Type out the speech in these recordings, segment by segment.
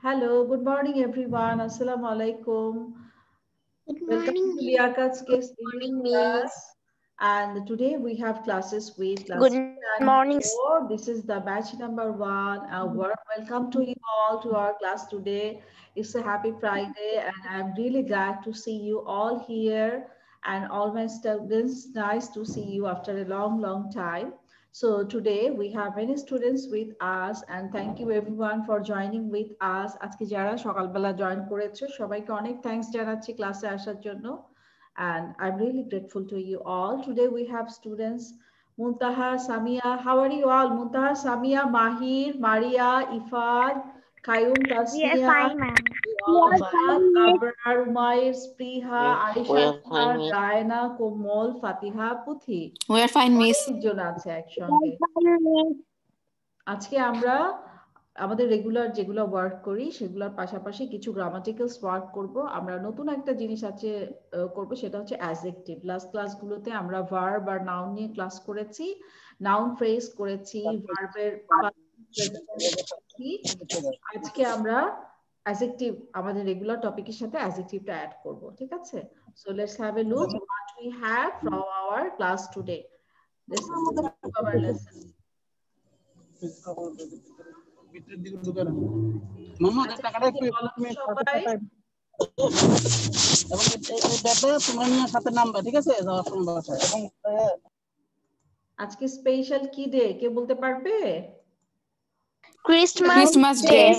Hello, good morning everyone. Assalamu alaikum. Good Welcome morning, to Miss. Liakat's Case English Morning, class. Miss. And today we have classes with class Good 3 and morning. 4. This is the batch number 1. Welcome to you all to our class today. It's a happy Friday and I'm really glad to see you all here and all my students. Nice to see you after a long time. So today we have many students with us and thank you everyone for joining with us. আজকে যারা সকালবেলা join করেছে সবাইকে অনেক thanks জানাচ্ছি ক্লাসে আসার জন্য. And I'm really grateful to you all. Today we have students Muntaha, Samia. How are you all? Muntaha, Samia, Mahir, Maria, Ifad, Kayum, We are Tasnia, fine, ma'am. Asad, Abrar, Umair, Spriha, Aisha, Akhtar, Diana, Komol, Fatiha, Puthi. We are fine, Miss. অনেকজন আছে একসঙ্গে। আজকে আমরা আমাদের regular যেগুলো work করি সেগুলোর পাশাপাশি কিছু গ্রামাটিক্যালস ওয়ার্ক করব। আমরা নতুন একটা জিনিস আছে করব, সেটা হচ্ছে অ্যাডজেক্টিভ। লাস্ট ক্লাসগুলোতে আমরা ভার্ব আর নাউন নিয়ে ক্লাস করেছি, নাউন ফ্রেজ করেছি, ভার্বের আজকে আমরা অ্যাডজেক্টিভ আমাদের রেগুলার টপিকের সাথে অ্যাডজেক্টিভটা অ্যাড করব, ঠিক আছে? So let's have a look what we have from our class today. Let's move to our lesson. আজকে স্পেশাল কি ডে কে বলতে পারবে? Christmas Day.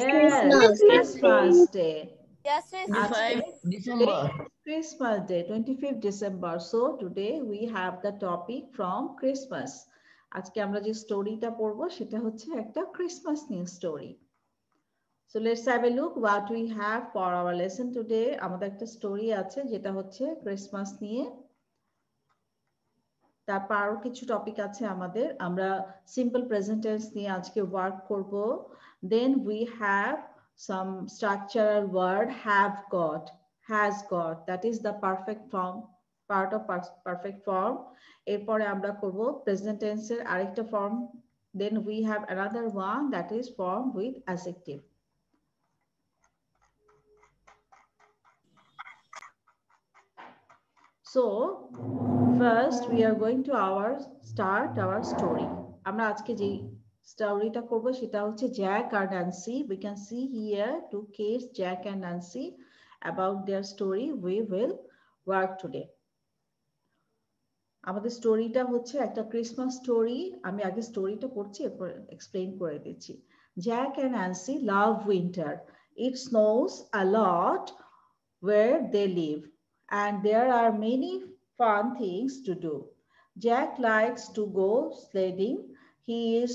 Christmas Day. Yes, December. Christmas Day, 25th December. So today we have the topic from Christmas. আজকে আমরা যে স্টোরিটা পড়বো সেটা হচ্ছে একটা Christmas new story. So let's have a look what we have for our lesson today. আমাদের একটা স্টোরি আছে যেটা হচ্ছে ক্রিসমাস নিয়ে। তারপর আরো কিছু টপিক আছে আমাদের। আমরা সিম্পল প্রেজেন্ট টেন্স নিয়ে আজকে ওয়ার্ক করব। Then we have some structural word have got, has got, that is the perfect form, part of perfect form. এরপরে আমরা করব প্রেজেন্ট টেন্সের আরেকটা form. Then we have another one that is form with adjective. So first we are going to start our story. আমরা আজকে যে স্টোরিটা করব সেটা হচ্ছে জ্যাক আর Nancy. We can see here two kids, Jack and Nancy, about their story we will work today. আমাদের স্টোরিটা হচ্ছে একটা ক্রিসমাস স্টোরি। আমি আগে স্টোরিটা পড়ছি এরপর এক্সপ্লেইন করে দিচ্ছি। Jack and Nancy love winter. It snows a lot where they live and there are many fun things to do. Jack likes to go sledding. He is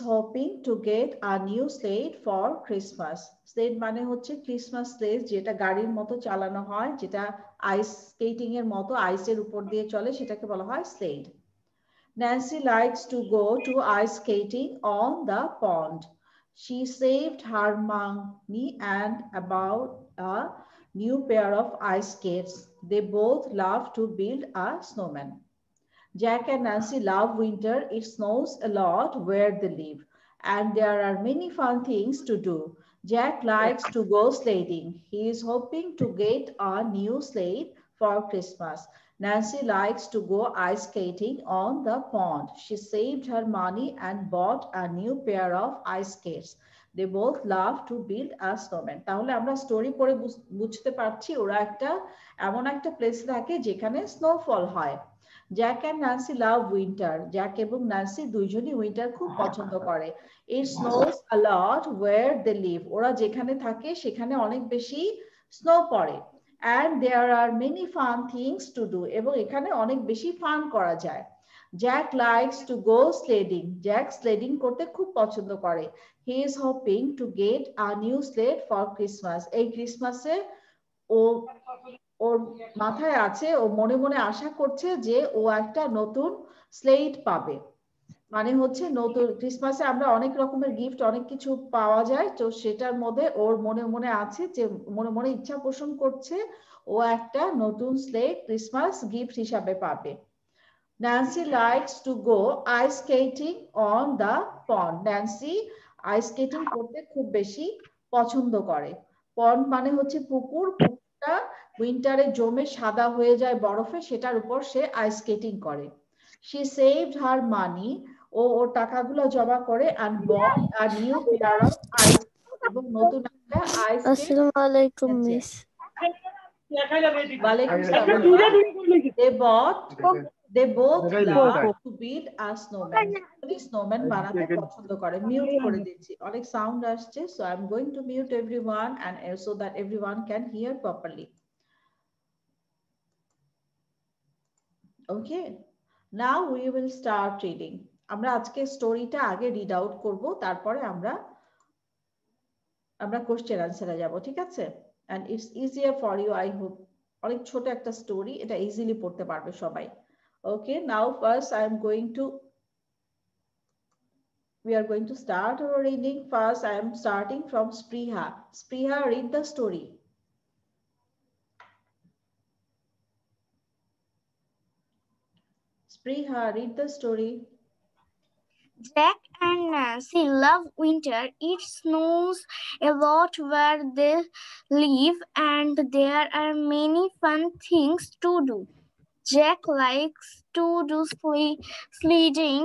hoping to get a new sled for Christmas. Sled মানে হচ্ছে Christmas স্লেড, যেটা গাড়ির মতো চালানো হয়, যেটা ice skating এর মতো আইসের উপর দিয়ে চলে, সেটাকে বলা হয় স্লেড। Nancy likes to go to ice skating on the pond. She saved her money and bought a new pair of ice skates. They both love to build a snowman. Jack and Nancy love winter. It snows a lot where they live, and there are many fun things to do. Jack likes to go sledding. He is hoping to get a new sled for Christmas. Nancy likes to go ice skating on the pond. She saved her money and bought a new pair of ice skates. They both love to build a snowman. তাহলে আমরা story পড়ে বুঝতে পারছি ওরা এমন একটা place থাকে যেখানে স্নোফল হয়। Jack and Nancy love winter. Jack এবং ন্যান্সি দুইজনই উইন্টার খুব পছন্দ করে। It snows a lot where they live. ওরা যেখানে থাকে সেখানে অনেক বেশি স্নো পড়ে। And there are many fun things to do. এবং এখানে অনেক বেশি ফান করা যায়। Jack likes to go sledding. Jack sledding করতে খুব পছন্দ করে। He is hoping to get a new sled for Christmas. এই ক্রিসমাসে ওর মাথায় আছে, ও মনে মনে আশা করছে যে ও একটা নতুন স্লেট পাবে। মানে হচ্ছে নতুন ক্রিসমাসে আমরা অনেক রকমের গিফট অনেক কিছু পাওয়া যায়, তো সেটার মধ্যে ওর মনে মনে আছে যে মনে মনে ইচ্ছা পোষণ করছে ও একটা নতুন স্লেট ক্রিসমাস গিফট হিসাবে পাবে। Nancy likes to go ice skating on the pond. Nancy ice skating করতে খুব বেশি পছন্দ করে। পন্ড মানে হচ্ছে পুকুর, পুকুরটা উইন্টারে জমে সাদা হয়ে যায় বরফে, সেটার উপর সে আইস স্কেটিং করে। She saved her money, ও ওর টাকাগুলো জমা করে, and bought a new pair of ice, এবং নতুন একটা আইস স্কেট আসসালামু আলাইকুম কিনেছে। মিস। ওয়ালাইকুম আসসালাম। They both love to build a snowman. Snowman বানাতে পছন্দ করে। মিউট করে দিচ্ছি, অনেক সাউন্ড আসছে, so I'm going to mute everyone and so that everyone can hear properly. Okay, now we will start reading. আমরা আজকে স্টোরিটা আগে রিড আউট করব, তারপরে আমরা কোশ্চেন আনসারে যাব, ঠিক আছে? and it's easier for you, I hope. অনেক ছোট একটা স্টোরি, এটা ইজিলি পড়তে পারবে সবাই। Okay, now first I am going to we are going to start our reading. First I am starting from Spriha. Spriha, read the story. Spriha, read the story. Jack and Nancy love winter. It snows a lot where they live, and there are many fun things to do. Jack likes to do sledding.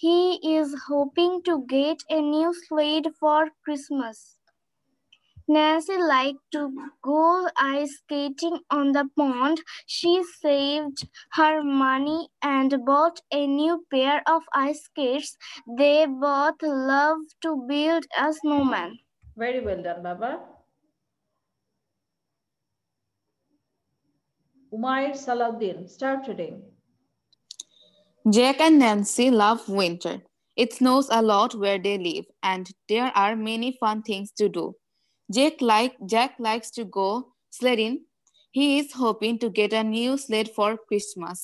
He is hoping to get a new sled for Christmas. Nancy liked to go ice skating on the pond. She saved her money and bought a new pair of ice skates. They both love to build a snowman. Very well done, Baba. Umair Salahuddin, start reading. Jack and Nancy love winter. It snows a lot where they live, and there are many fun things to do. Jack likes to go sledding. He is hoping to get a new sled for Christmas.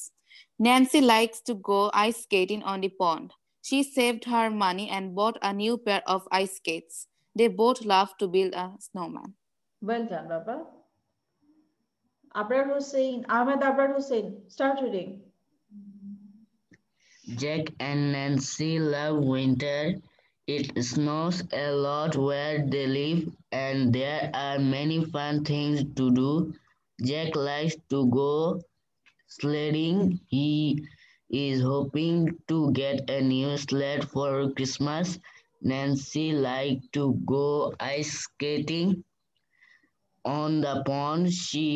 Nancy likes to go ice skating on the pond. She saved her money and bought a new pair of ice skates. They both love to build a snowman. Well done, Baba. Abrar Hussain, Ahmed Abrar Hussain, start reading. Jack and Nancy love winter. It snows a lot where they live, and there are many fun things to do. Jack likes to go sledding. He is hoping to get a new sled for Christmas. Nancy likes to go ice skating on the pond. She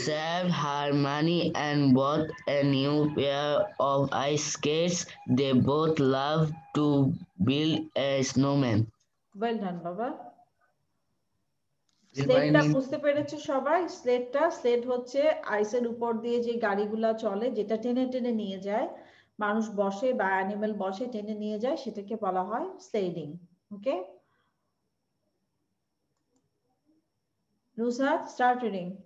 saved her money and bought a new pair of ice skates. They both love to build a snowman. Well done, Baba. স্লেডটা বুঝতে পেরেছো সবাই? স্লেড হচ্ছে আইসের উপর দিয়ে যে গাড়িগুলা চলে, যেটা টেনে টেনে নিয়ে যায়, মানুষ বসে বা অ্যানিমেল বসে টেনে নিয়ে যায়, সেটাকে বলা হয় sledding. Okay, Nusrat, start reading.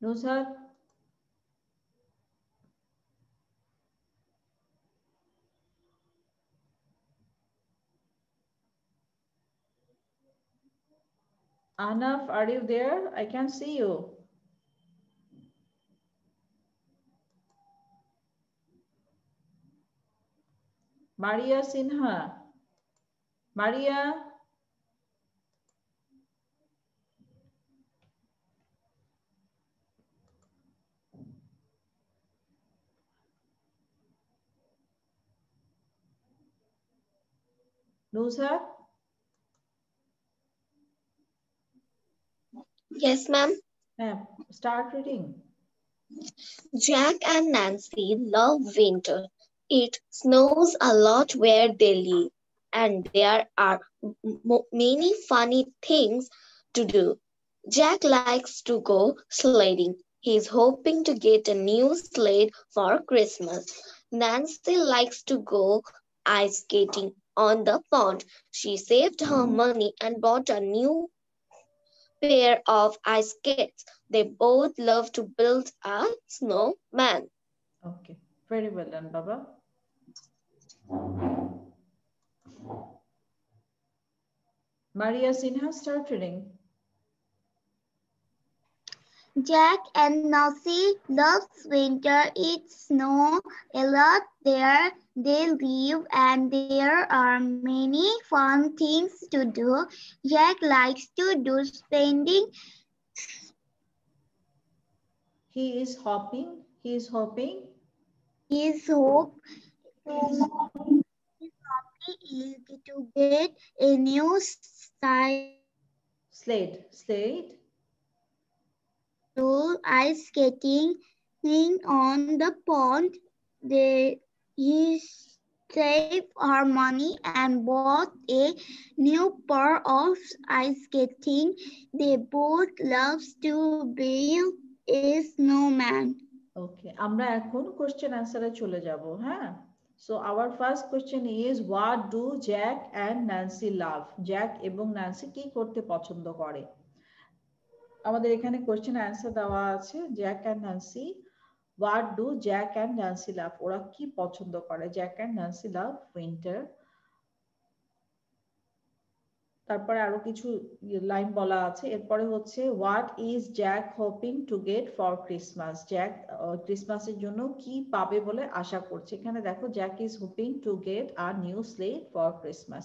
Nusrat, Anaf, are you there? I can't see you. Maria Sinha. Maria. Nusrat? Yes, ma'am. Start reading. Jack and Nancy love winter. It snows a lot where they live, and there are many funny things to do. Jack likes to go sledding. He's hoping to get a new sled for Christmas. Nancy likes to go ice skating on the pond. She saved her money and bought a new pair of ice skates. They both love to build a snowman. Okay, very well done, Baba. Maria Sinha, start reading. Jack and Nancy love winter. It snows a lot there they live and there are many fun things to do. Jack likes to do spending. He is hoping. He is hoping. His hope is to get a new Slade. ice skating on the pond. He saved her money and bought a new pair of ice skating. They both love to build a snowman. Okay, আমরা এখন question answer এ চলে যাব, হ্যাঁ? So our first question is, what do Jack and Nancy love? Jack এবং Nancy কি করতে পছন্দ করে? আমাদের এখানে question answer দেওয়া আছে, Jack and Nancy. What do Jack and Nancy love? ওরা কি পছন্দ করে? Jack and Nancy love winter. তারপরে আরো কিছু লাইন বলা আছে, এরপরে হচ্ছে what is Jack hoping to get for Christmas? Jack ক্রিসমাসের জন্য কি পাবে বলে আশা করছে। এখানে দেখো Jack is hoping to get a new slate for Christmas.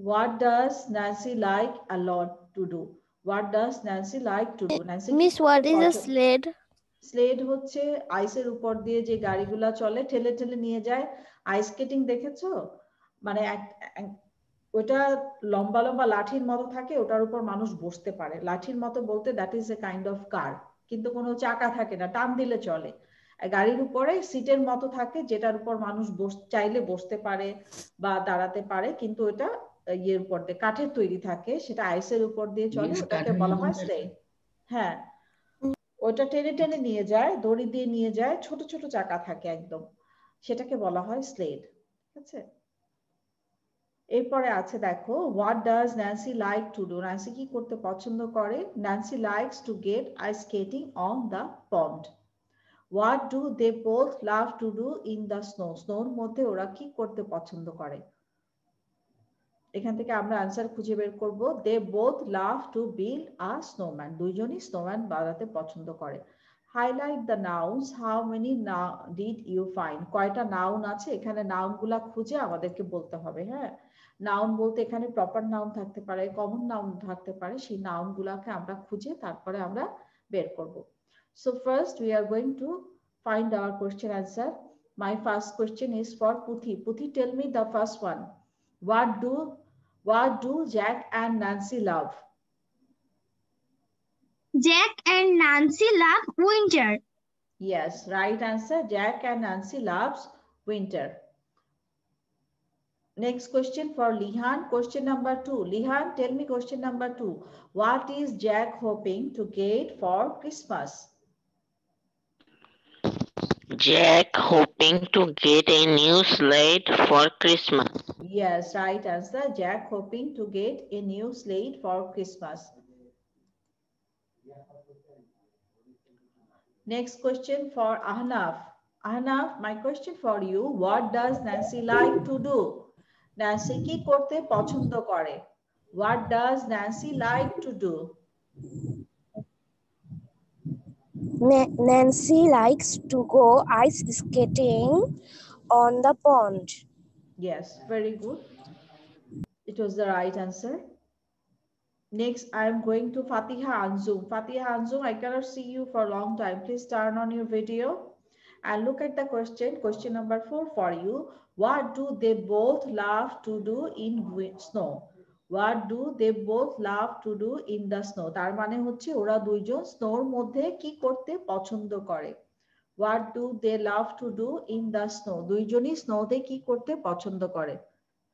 What does Nancy like a lot to do? What does Nancy like to do? Nancy, Miss, what is a sled? স্লেড হচ্ছে আইসের উপর দিয়ে যে গাড়িগুলা চলে, ঠেলে ঠেলে নিয়ে যায়। আইস স্কেটিং দেখেছো? মানে ওটা লম্বা লম্বা লাঠির মতো থাকে, ওটার উপর মানুষ বসতে পারে। লাঠির মতো বলতে that is a kind of car, কিন্তু কোনো চাকা থাকে না, টান দিলে চলে। গাড়ির উপরে সিটের মতো থাকে, যেটার উপর মানুষ চাইলে বসতে পারে বা দাঁড়াতে পারে, কিন্তু ওটা ইয়ের উপর দিয়ে কাঠের তৈরি থাকে, সেটা আইসের উপর দিয়ে চলে, ওটাকে বলা হয় স্লেড। হ্যাঁ, ওটা টেনে টেনে নিয়ে যায়, দড়ি দিয়ে নিয়ে যায়, ছোট ছোট চাকা থাকে একদম, সেটাকে বলা হয় স্লেড। ঠিক আছে, এরপরে আছে দেখো, what does Nancy like to do? Nancy কি করতে পছন্দ করে? Nancy likes to get ice skating on the pond. What do they both love to do in the snow? স্নোর মধ্যে ওরা কি করতে পছন্দ করে? এখান থেকে আমরা আনসার খুঁজে বের করব। They both love to build a snowman. দুইজনই স্নোম্যান বানাতে পছন্দ করে। Highlight the nouns. How many did you find? কয়টা নাউন আছে? এখানে নাউনগুলা খুঁজে আমাদেরকে বলতে হবে, হ্যাঁ? নাউন বলতে এখানে প্রপার নাউন থাকতে পারে, কমন নাউন থাকতে পারে, সেই নাউনগুলাকে আমরা খুঁজে তারপরে আমরা বের করব। So first we are going to find our question answer. My first question is for Puthi. Puthi, tell me the first one. What do Jack and Nancy love? Jack and Nancy love winter. Yes, right answer. Jack and Nancy loves winter. Next question for Lihan. Question number 2. Lihan, tell me question number 2. What is Jack hoping to get for Christmas? Jack hoping to get a new slate for Christmas. Yes, right answer. Jack hoping to get a new slate for Christmas. Next question for Ahnaf. Ahnaf, my question for you. What does Nancy like to do? Nancy কি করতে পছন্দ করে? What does Nancy like to do? Nancy likes to go ice skating on the pond. Yes, very good. It was the right answer. Next, I am going to Fatiha Anzum. Fatiha Anzum, I cannot see you for a long time. Please turn on your video and look at the question. Question number 4 for you. What do they both love to do in snow? What do they both love to do in the snow? তার মানে হচ্ছে ওরা দুইজন স্নোর মধ্যে কি করতে পছন্দ করে। What do they love to do in the snow? দুইজনই স্নোতে কি করতে পছন্দ করে।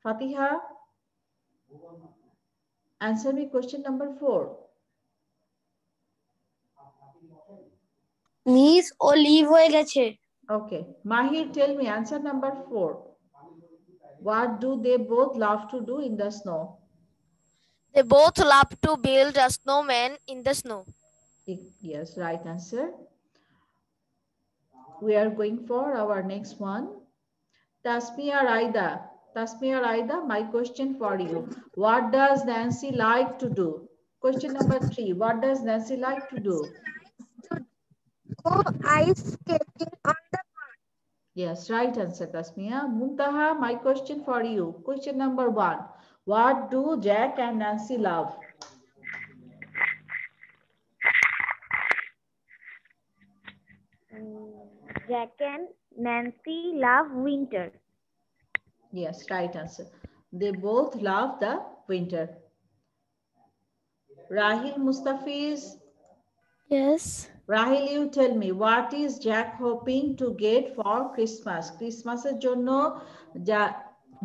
ফাতিহা, answer me question number 4. Miss, ও লিভ হয়ে গেছে। Okay, Mahir, tell me answer number 4. What do they both love to do in the snow? They both love to build a snowman in the snow. Yes, right answer. We are going for our next one. Tasmia Raida, my question for you. What does Nancy like to do? Question number 3. What does Nancy like to do? Go ice skating on the Yes, right answer, Tasmia. Muntaha, my question for you. Question number 1. What do Jack and Nancy love? Jack and Nancy love winter. Yes, right answer. They both love the winter. Rahil Mustafiz, Yes. Rahil, you tell me, what is Jack hoping to get for Christmas? Christmaসের জন্য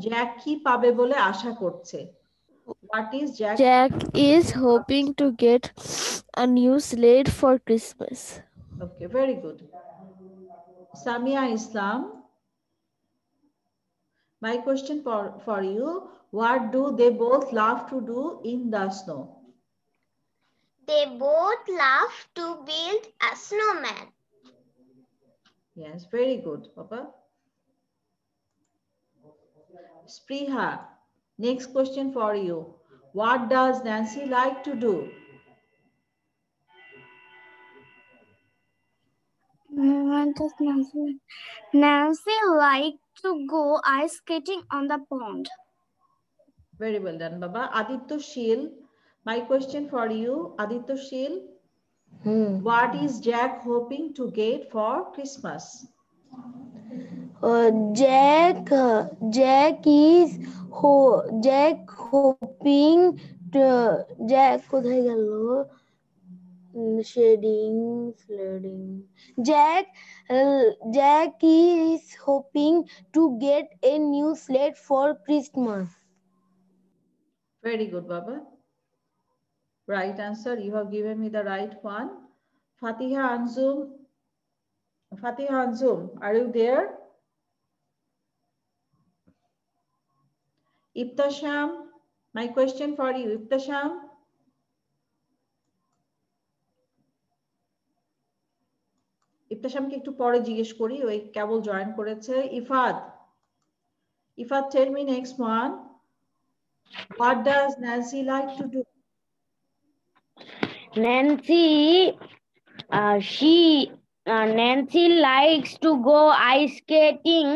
Jack কি পাবে বলে আশা করছে? What is Jack? Jack is hoping to get a new sled for Christmas. Okay, very good. Samia Islam, my question for you, what do they both love to do in the snow? They both love to build a snowman. Yes, very good, Papa. Spriha, next question for you. What does Nancy like to do? What does Nancy like to go ice skating on the pond. Very well done, Baba. Aditya Sheel, my question for you. Aditya Sheel, what is Jack hoping to get for Christmas? Jack hoping to Jack কোথায় গেল sledding Jack is hoping to get a new sled for Christmas. Very good, Baba. Right answer. You have given me the right one. Fatiha Anzum, are you there? Ibtasham, my question for you. Ibtasham, ইফতাশামকে একটু পরে জিজ্ঞেস করি, ওই কেবল join করেছে। Ifat, tell me next one. What does Nancy like to do? Nancy likes to go ice skating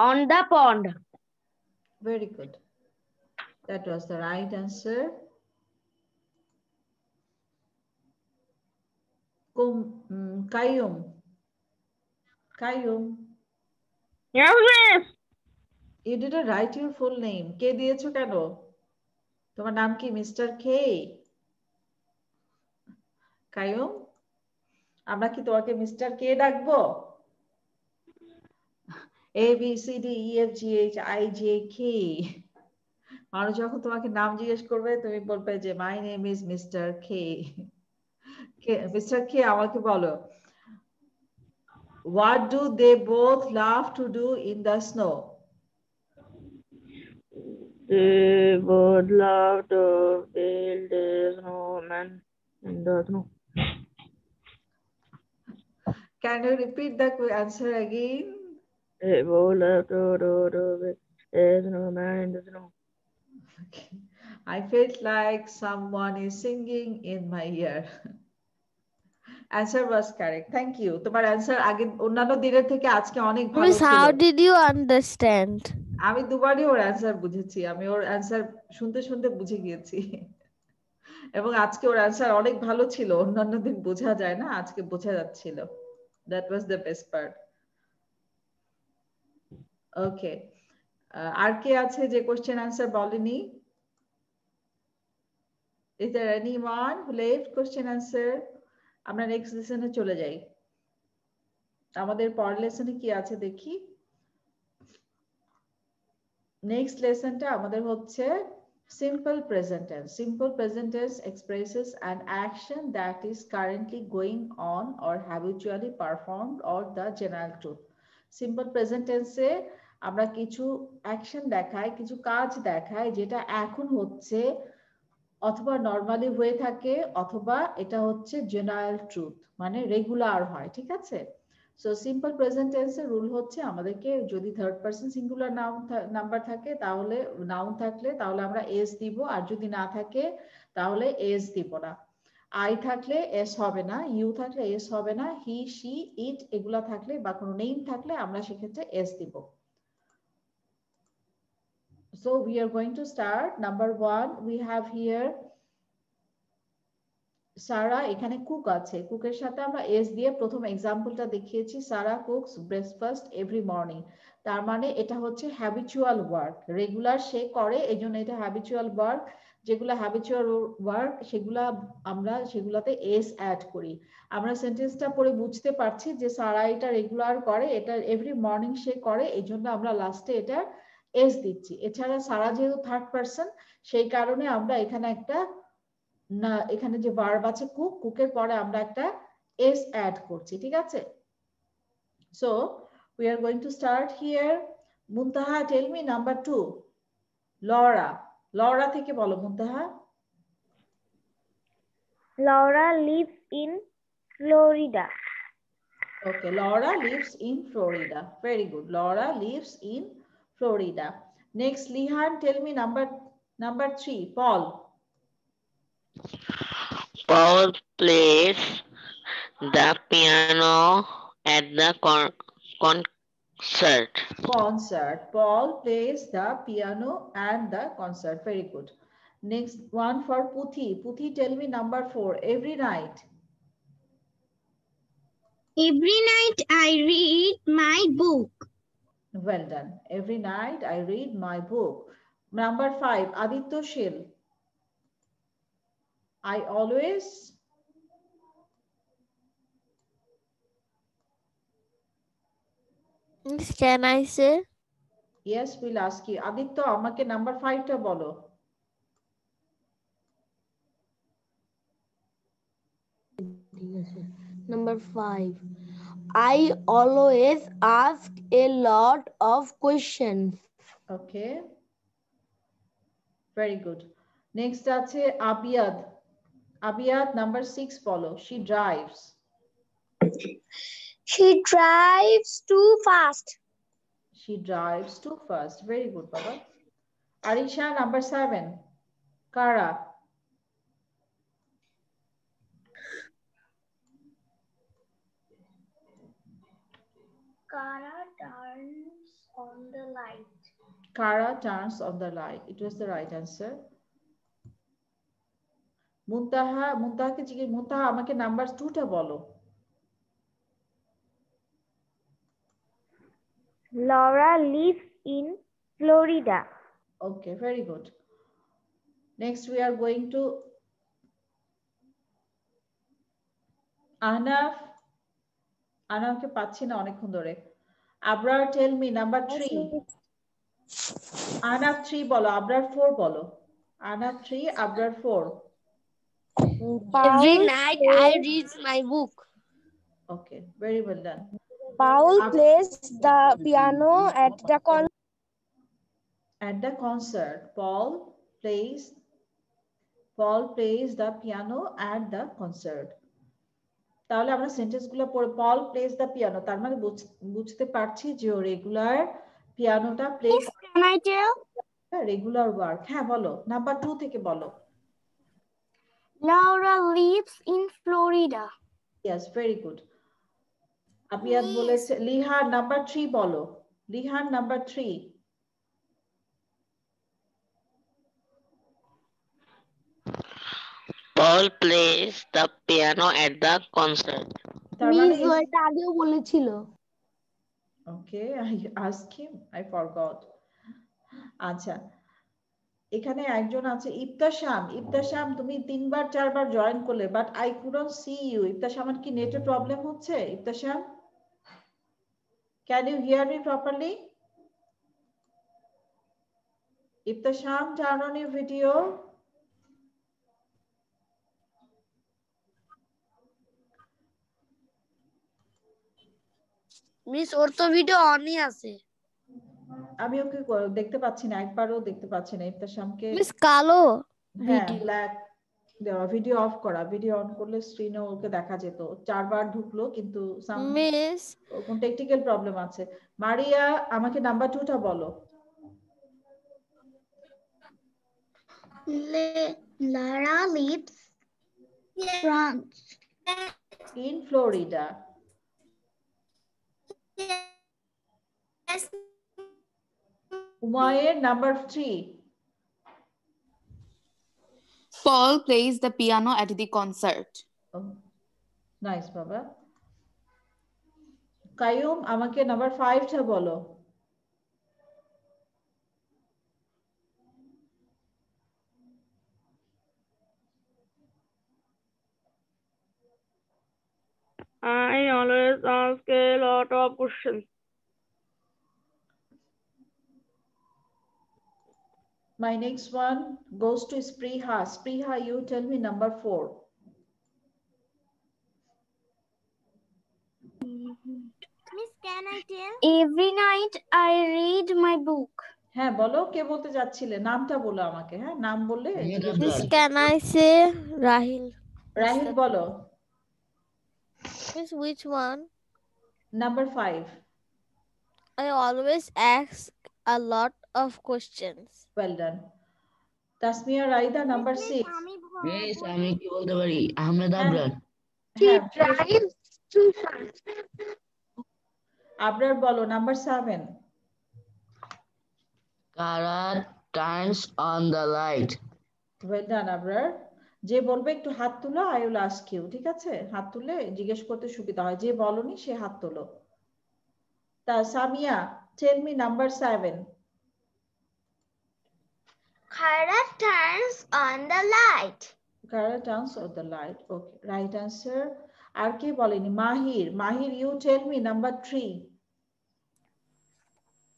on the pond. Very good. That was the right answer. Qayyum. Yes, miss. You didn't write your full name. কে দিয়েছো কেন? তোমার নাম কি mister কে? কায়ুম, আমরা কি তোমাকে mister কে ডাকবো? A B C D E F G H I J K, মানুষ যখন তোমাকে নাম জিজ্ঞেস করবে তুমি বলবে যে my name is mister K. Mister K, আমাকে বলো, what do they both love to do in the snow? They both love to build a snowman in the snow. Can you repeat the answer again? They both love to build a snowman in the snow. Okay. I felt like someone is singing in my ear. Answer was correct. Thank you. তোমার answer আগে অন্যান্য দিনের থেকে আজকে অনেক ভালো Miss, ছিল। how did you understand? আমি দুবারই ওর answer বুঝেছি। আমি ওর answer শুনতে শুনতে বুঝে গিয়েছি। এবং আজকে ওর answer অনেক ভালো ছিল। অন্যান্য দিন বোঝা যায় না, আজকে বোঝা যাচ্ছিল। That was the best part. Okay. আর কে আছে যে question answer বলেনি? Is there anyone who left question answer? আমরা নেক্সট লেসনে চলে যাই। আমাদের পরের লেসনে কি আছে দেখি। নেক্সট লেসনটা আমাদের হচ্ছে simple present tense. Simple present tense expresses an action that is currently going on or habitually performed or the general truth. Simple present টেন্সে আমরা কিছু অ্যাকশন দেখাই, কিছু কাজ দেখাই যেটা এখন হচ্ছে, অথবা নরমালি হয়ে থাকে, অথবা এটা হচ্ছে জেনারেল ট্রুথ, মানে রেগুলার হয়। ঠিক আছে? সো সিম্পল প্রেজেন্ট টেন্সের রুল হচ্ছে আমাদেরকে যদি থার্ড পারসন সিঙ্গুলার নাম্বার থাকে তাহলে নাউন থাকলে তাহলে আমরা এস দিব, আর যদি না থাকে তাহলে এস দিব না। আই থাকলে এস হবে না, ইউ থাকলে এস হবে না, হি শি ইট এগুলা থাকলে বা কোনো নেম থাকলে আমরা সেক্ষেত্রে এস দিব। So we are going to start. Number 1 we have here সারা, এখানে কুক আছে, কুকের সাথে আমরা এস দিয়ে প্রথম এক্সাম্পলটা দেখিয়েছি, সারা কুকস ব্রেকফাস্ট এভরি মর্নিং। তার মানে এটা হচ্ছে হ্যাবিচুয়াল ওয়ার্ক, রেগুলার সে করে, এই জন্য এটা হ্যাবিচুয়াল ওয়ার্ক। যেগুলো হ্যাবিচুয়াল ওয়ার্ক সেগুলাতে এস অ্যাড করি। আমরা সেন্টেন্সটা পড়ে বুঝতে পারছি যে সারা এটা রেগুলার করে, এটা এভরি মর্নিং সে করে, এই জন্য আমরা লাস্টে এটা এস দিচ্ছি। এছাড়া সারা যেহেতু থার্ড পারসন সেই কারণে আমরা এখানে একটা না, এখানে যে ভার্ব আছে কুক, কুকের পরে আমরা একটা এস অ্যাড করছি, ঠিক আছে? So we are going to start here. Muntaha, tell me number 2. Laura, Laura থেকে বলো মুনতাহা। Laura lives in Florida. Okay, Laura lives in Florida. Very good. Laura lives in Florida. Next, Lihan, tell me number 3. Paul. Paul plays the piano at the concert. Concert. Paul plays the piano and the concert. Very good. Next one for Puthi. Puthi, tell me number 4. Every night. Every night I read my book. Well done. Every night I read my book. Number 5. Aditya Shil. I always. Can I say? Yes, we'll ask you. Aditya, আমাকে number 5 টা বলো। Number 5. I always ask a lot of questions. Okay. Very good. Next আছে আবিয়াদ। আবিয়াদ number 6 বলো। She drives. She drives too fast. She drives too fast. Very good, Baba. Arisha, number 7. Kara. Kara turns on the light. Kara turns on the light. It was the right answer. মুনতাহাকে জিজ্ঞেস, মুনতাহা আমাকে number 2 টা বলো। Laura lives in Florida. Okay, very good. Next we are going to Ahnaf. আনাফকে পাচ্ছি না অনেকক্ষণ ধরে। Abrar, tell me number 3. আনাফ 3 বলো, আবরার 4 বলো। আনাফ 3, Abrar 4. Every night I read my book. Okay, very well done. Paul plays the piano at the concert. At the concert, Paul plays the piano at the concert. তাহলে আমরা সেন্টেন্সগুলো পড়ে, Paul plays the piano, তার মানে বুঝতে পারছি যে ও regular পিয়ানোটা play করে। Can I tell? Regular work. হ্যাঁ বলো, নাম্বার 2 থেকে বলো। Laura lives in Florida. Yes, very good. আবিয়াদ বলেছে। লিহান নাম্বার 3 বলো। লিহান number 3. Paul plays the piano at the concert. তার মানে এটা আগেও বলেছিল। Okay, I asked him, I forgot. আচ্ছা, এখানে একজন আছে ইফতাশাম। ইফতাশাম, তুমি 3 বার 4 বার জয়েন করলে, but I couldn't see you. ইফতাশামের কি নেটের প্রবলেম হচ্ছে? Iftasham, can you hear me properly? Iftasham, turn on your video. Miss, ওর তো ভিডিও অনই আছে। আমি ওকে দেখতে পাচ্ছি না, একবারও দেখতে পাচ্ছি না ইফতাশামকে। মিস কালো হ্যাঁ, ভিডিও। ব্ল্যাক। দেওয়া, ভিডিও অফ করা, ভিডিও অন করলে স্ক্রিনে ওকে দেখা যেত, 4 বার ঢুকলো কিন্তু মিস কোন টেকনিক্যাল প্রবলেম আছে। মারিয়া আমাকে নাম্বার 2টা বলো। Lara lives France. In Florida. Umayr, number 3. Paul plays the piano at the concert. Oh, nice, Baba. Kayum, আমাকে নাম্বার 5টা বলো। I always ask a lot of questions. My next one goes to Spriha. Spriha, you tell me number 4. Miss, can I tell? Every night I read my book. হ্যাঁ বলো, কে বলতে যাচ্ছিলে? নামটা বলো আমাকে। হ্যাঁ, নাম বললে miss can I say Rahil? Rahil বলো। Miss, which one? Number 5. I always ask a lot of questions. Well done. Tasmia Raida, number 6. Miss, আমি কি বলতে পারি? আহমেদ আবরার। আবরার বলো, number 7. Kara turns on the light. Well done, Abrar. যে বলবে একটু হাত তুলো, I will ask you. ঠিক আছে? হাত তুলে জিজ্ঞেস করতে সুবিধা হয়। যে বলনি সে হাত তোলো। তা Samia, tell me number 7. Kara turns on the light. Kara turns on the light. Okay, right answer. আর কে বলেনি? মাহির. মাহির, you tell me number 3.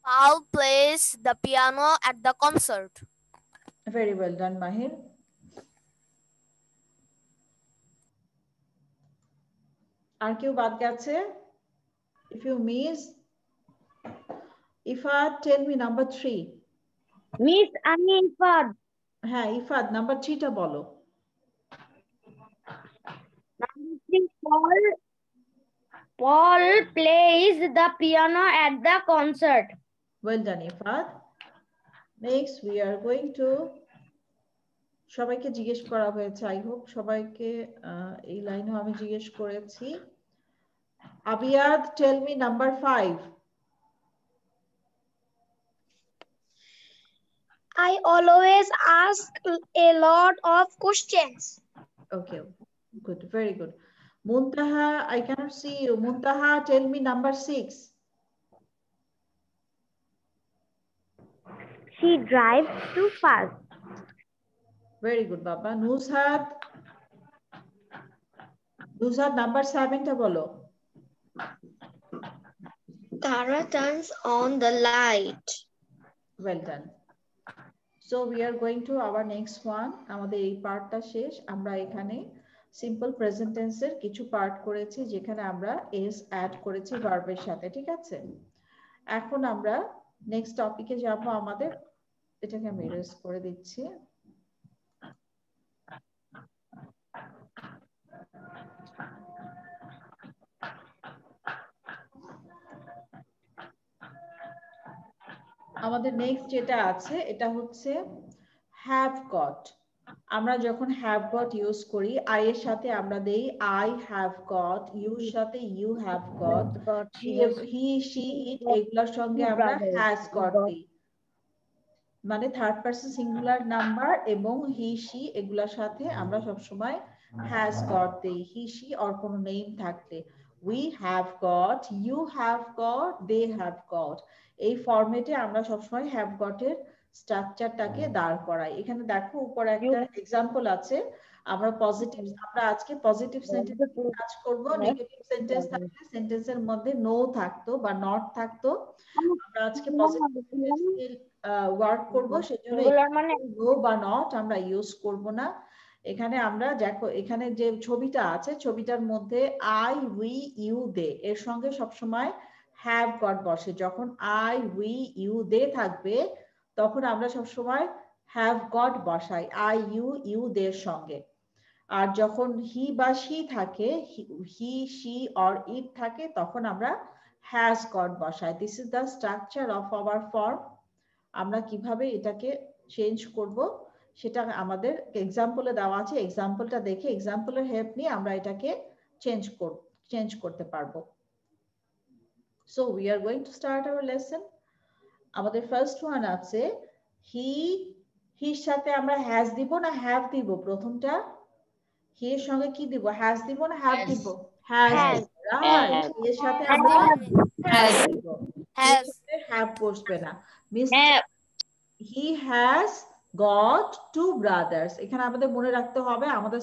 Paul plays the piano at the concert. Very well done, Mahir. আর কেউ বাদ গেছে? If you miss, Ifad, tell me number 3. Miss আমি ইফাদ। হ্যাঁ, Ifad, number 3টা বলো। Paul plays the piano at the concert. Well done, Ifad. Next, we are going to সবাইকে জিজ্ঞেস করা হয়েছে। I hope সবাইকে এই লাইনেও আমি জিজ্ঞেস করেছি। আবিয়াদ, tell me number 5. I always ask a lot of questions. Okay, good, very good. Muntaha, I cannot see you. Muntaha, tell me number 6. She drives too fast. Very good, Baba. Nuzhat, number 7টা বলো। Kara turns on the light. Well done. So we are going to our next one. আমাদের এই পার্টটা শেষ। আমরা এখানে simple present টেন্সের কিছু part করেছি যেখানে আমরা এস অ্যাড করেছি ভার্বের সাথে, ঠিক আছে? এখন আমরা নেক্সট টপিকে যাব। আমাদের এটাকে আমি এরেজ করে দিচ্ছি। আমাদের নেক্সট যেটা আছে এটা হচ্ছে হ্যাভ গট। আমরা যখন হ্যাভ গট ইউজ করি, আই এর সাথে আমরা দেই আই হ্যাভ গট, ইউর সাথে you have got, he she it এগুলোর সঙ্গে আমরা হ্যাজ গট দিই। মানে থার্ড পারসন সিঙ্গুলার নাম্বার এবং হি শি এগুলোর সাথে আমরা সবসময় হ্যাজ গট দেই, হি শি অর কোনো নেম থাকলে। We have got, you have got, they have got, এই ফরম্যাটে আমরা সবসময় হ্যাভ গটের স্ট্রাকচারটাকে দাঁড় করাই। এখানে দেখো উপরে একটা এক্সাম্পল আছে। আমরা আজকে পজিটিভ সেন্টেন্স কাজ করব। নেগেটিভ সেন্টেন্স থাকলে সেন্টেন্সের মধ্যে নো থাকতো বা নট থাকতো। আমরা আজকে পজিটিভ সেন্টেন্স ওয়ার্ক করব, সেজন্য নো বা নট আমরা ইউজ করব না। এখানে আমরা দেখো, এখানে যে ছবিটা আছে ছবিটার মধ্যে আই, উই, ইউ, দে এর সঙ্গে সবসময় হ্যাভ গট বসে। যখন আই, উই, ইউ, দে থাকবে তখন আমরা সবসময় হ্যাভ গট বসাই আই, ইউ, দে এর সঙ্গে। আর যখন হি বা শি থাকে, হি শি অর ইট থাকে, তখন আমরা হ্যাজ গট বসাই। This is the structure of our form. আমরা কিভাবে এটাকে চেঞ্জ করব সেটা আমাদের এক্সাম্পলে দেওয়া আছে। এক্সাম্পলটা দেখে এক্সাম্পলের হেল্প নিয়ে আমরা এটাকে চেঞ্জ করতে পারবো। So we are going to start our lesson. আমাদের ফার্স্ট ওয়ান আছে হির সাথে আমরা হ্যাজ দিব না হ্যাভ দিব? প্রথমটা হি এর সঙ্গে কি দিব? হ্যাজ দিব না হ্যাভ দিব? হ্যাজ। রাইট, এর সাথে আমরা হ্যাজ দিব, এর সাথে হ্যাভ বসবে না। Mister he has got 2 brothers. এখানে আমাদের মনে রাখতে হবে আমাদের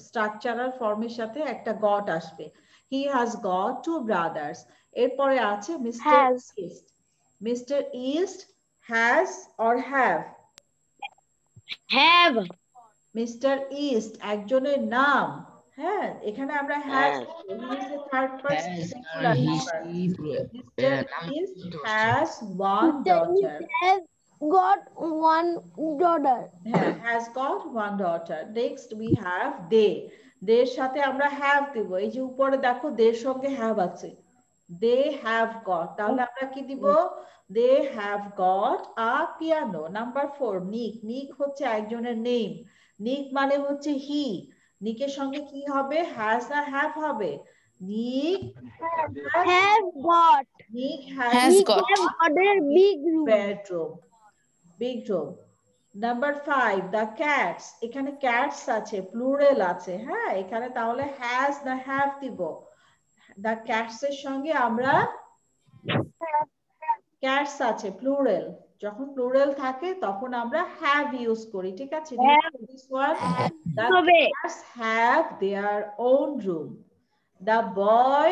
স্ট্রাকচারাল ফর্মের সাথে একটা গট আসবে। He has got 2 brothers. এরপরে আছে mister east. Mister east has or have? Have. Mister east একজনের নাম। হ্যাঁ, এখানে আমরা has, he is the third person singular number. Mister east has one daughter. got one daughter. হ্যাঁ, has got one daughter. Next we have they. they এর সাথে আমরা have দিব। এই যে উপরে দেখো they এর সঙ্গে have আছে। they have got, তাহলে আমরা কি দিব? they have got a piano. Number 4 নিক। নিক হচ্ছে একজনের নেম। নিক মানে হচ্ছে হি। নিকের সঙ্গে কি হবে? has না have হবে? নিক Have got. নিক Has has got. Got a big room. bedroom. Big room. Number 5, the cats. এখানে cats আছে, plural আছে। হ্যাঁ, এখানে তাহলে has না have দিব? the cats এর সঙ্গে আমরা cats আছে plural, যখন plural থাকে তখন আমরা have use করি। ঠিক আছে? This one, the cats have their own room. The boy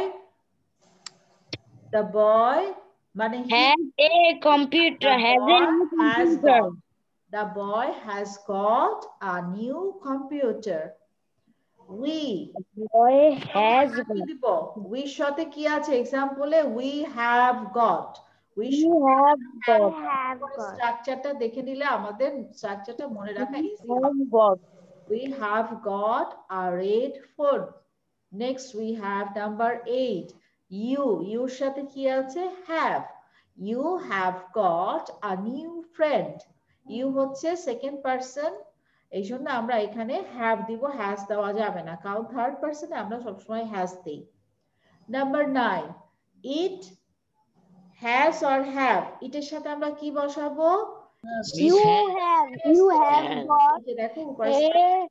মানে Has a computer. has got. The boy has got a new computer. We has we সাথে কি আছে এক্সাম্পলে? we have got. we have got. স্ট্রাকচারটা দেখে নিলে আমাদের স্ট্রাকচারটা মনে রাখা ইজি হবে। got. We have got a red phone. Next we have number 8. Youর সাথে কি আছে? Have. You have got a new friend. You হচ্ছে সেকেন্ড পারসন, এই জন্য আমরা এখানে have দিব, has দেওয়া যাবে না, কারণ থার্ড পারসনে আমরা সবসময় has দিই। Number 9, it has or have, এটার সাথে আমরা কি বসাবো? You have got দেখো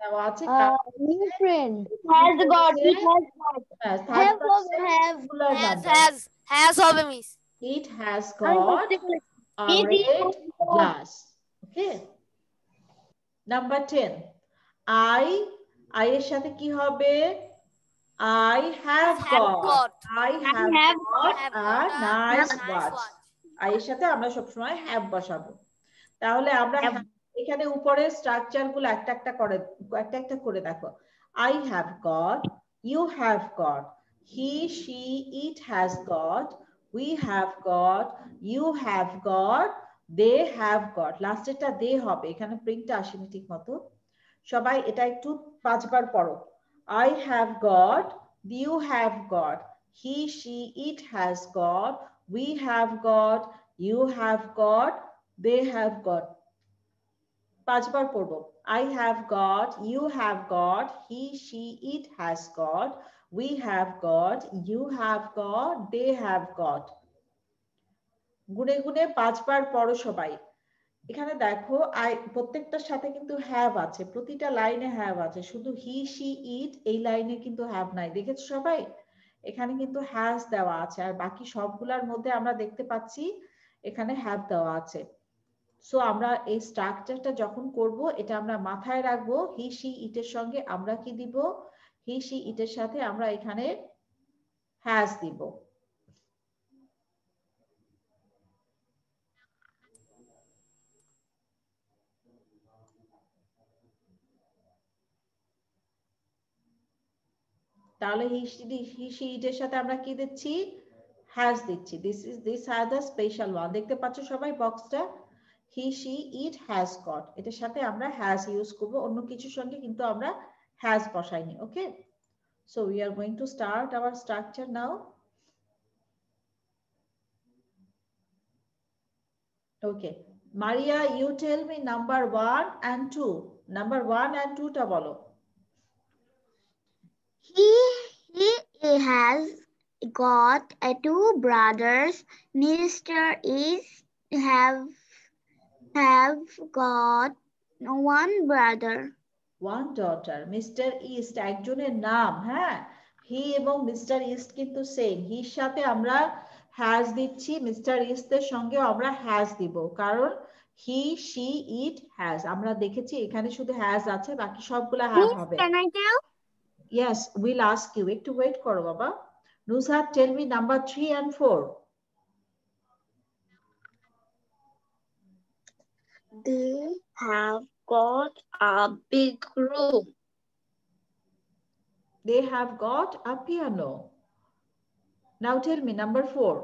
দেওয়া আছে new friend. Has got. Has হবে miss. It has got a red glass. Okay. Number 10. I এর সাথে কি হবে? I have got. I have got a nice watch. I এর সাথে আমরা সবসময় have বসাবো। তাহলে আমরা এখানে উপরে স্ট্রাকচার গুলো একটা একটা করে দেখো। I have got, you have got, he, she, it has got, we have got, you have got, they have got. লাস্টেরটা they হবে, এখানে প্রিন্টটা আসেনি ঠিক মতো। সবাই এটা একটু 5 বার পড়ো। I have got, you have got, he, she, it has got, we have got, you have got, they have got. 5 বার পড়বো। I have got, you have got, he, she, it has got, we have got, you have got, they have got. গুনে গুনে 5 বার পড়ো সবাই। এখানে দেখো প্রত্যেকটার সাথে কিন্তু have আছে, প্রতিটা লাইনে have আছে, শুধু he, she, it এই লাইনে কিন্তু have নাই। দেখেছো সবাই? এখানে কিন্তু has দেওয়া আছে, আর বাকি সবগুলোর মধ্যে আমরা দেখতে পাচ্ছি এখানে have দেওয়া আছে। সো আমরা এই স্ট্রাকচারটা যখন করব এটা আমরা মাথায় রাখবো, হি, শি, ইটের সঙ্গে আমরা কি দিব? হি, শি, ইটের সাথে আমরা এখানে হ্যাজ দিব। তাহলে হি, শি, ইটের সাথে আমরা কি দিচ্ছি? হ্যাজ দিচ্ছি। This are the special one. দেখতে পাচ্ছ সবাই বক্সটা? he, she, it has got, এটার সাথে আমরা has ইউজ করব, অন্য কিছুর সঙ্গে কিন্তু আমরা has বসাইনি, okay? So we are going to start our structure now. Okay, Maria, you tell me number 1 and 2. Number 1 and 2 ta bolo. He has got two brothers. Mr. East have got one brother. One daughter. Mr. East একজনের নাম, হ্যাঁ? He এবং Mr. East কিন্তু same. হির সাথে আমরা has দিচ্ছি, Mr. East এর সঙ্গে আমরা has দিব, কারণ he, she, it, has। আমরা দেখেছি এখানে শুধু has আছে, বাকি সবগুলা have Miss, হবে। can I tell? Yes, we'll ask you. একটু wait করো বাবা। Nuzhat, tell me number 3 and 4. They have got a big room. They have got a piano. Now tell me number 4.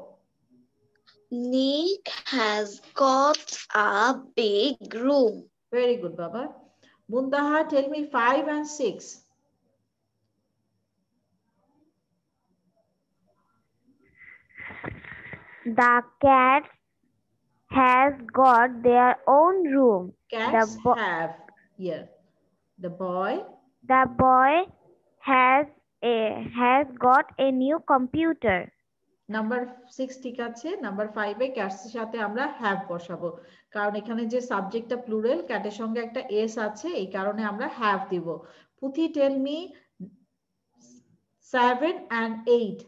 Nick has got a big room. Very good, Baba. Mundaha, tell me 5 and 6. The cats has got their own room. Cats have. Yeah. The boy has got a new computer. Number 6 ঠিক আছে। Number 5 এ cats এর সাথে আমরা have বসাবো, কারণ এখানে যে সাবজেক্টটা প্লুরাল, ক্যাটের সঙ্গে একটা s আছে, এই কারণে আমরা have দিব। পুথি, tell me 7 and 8.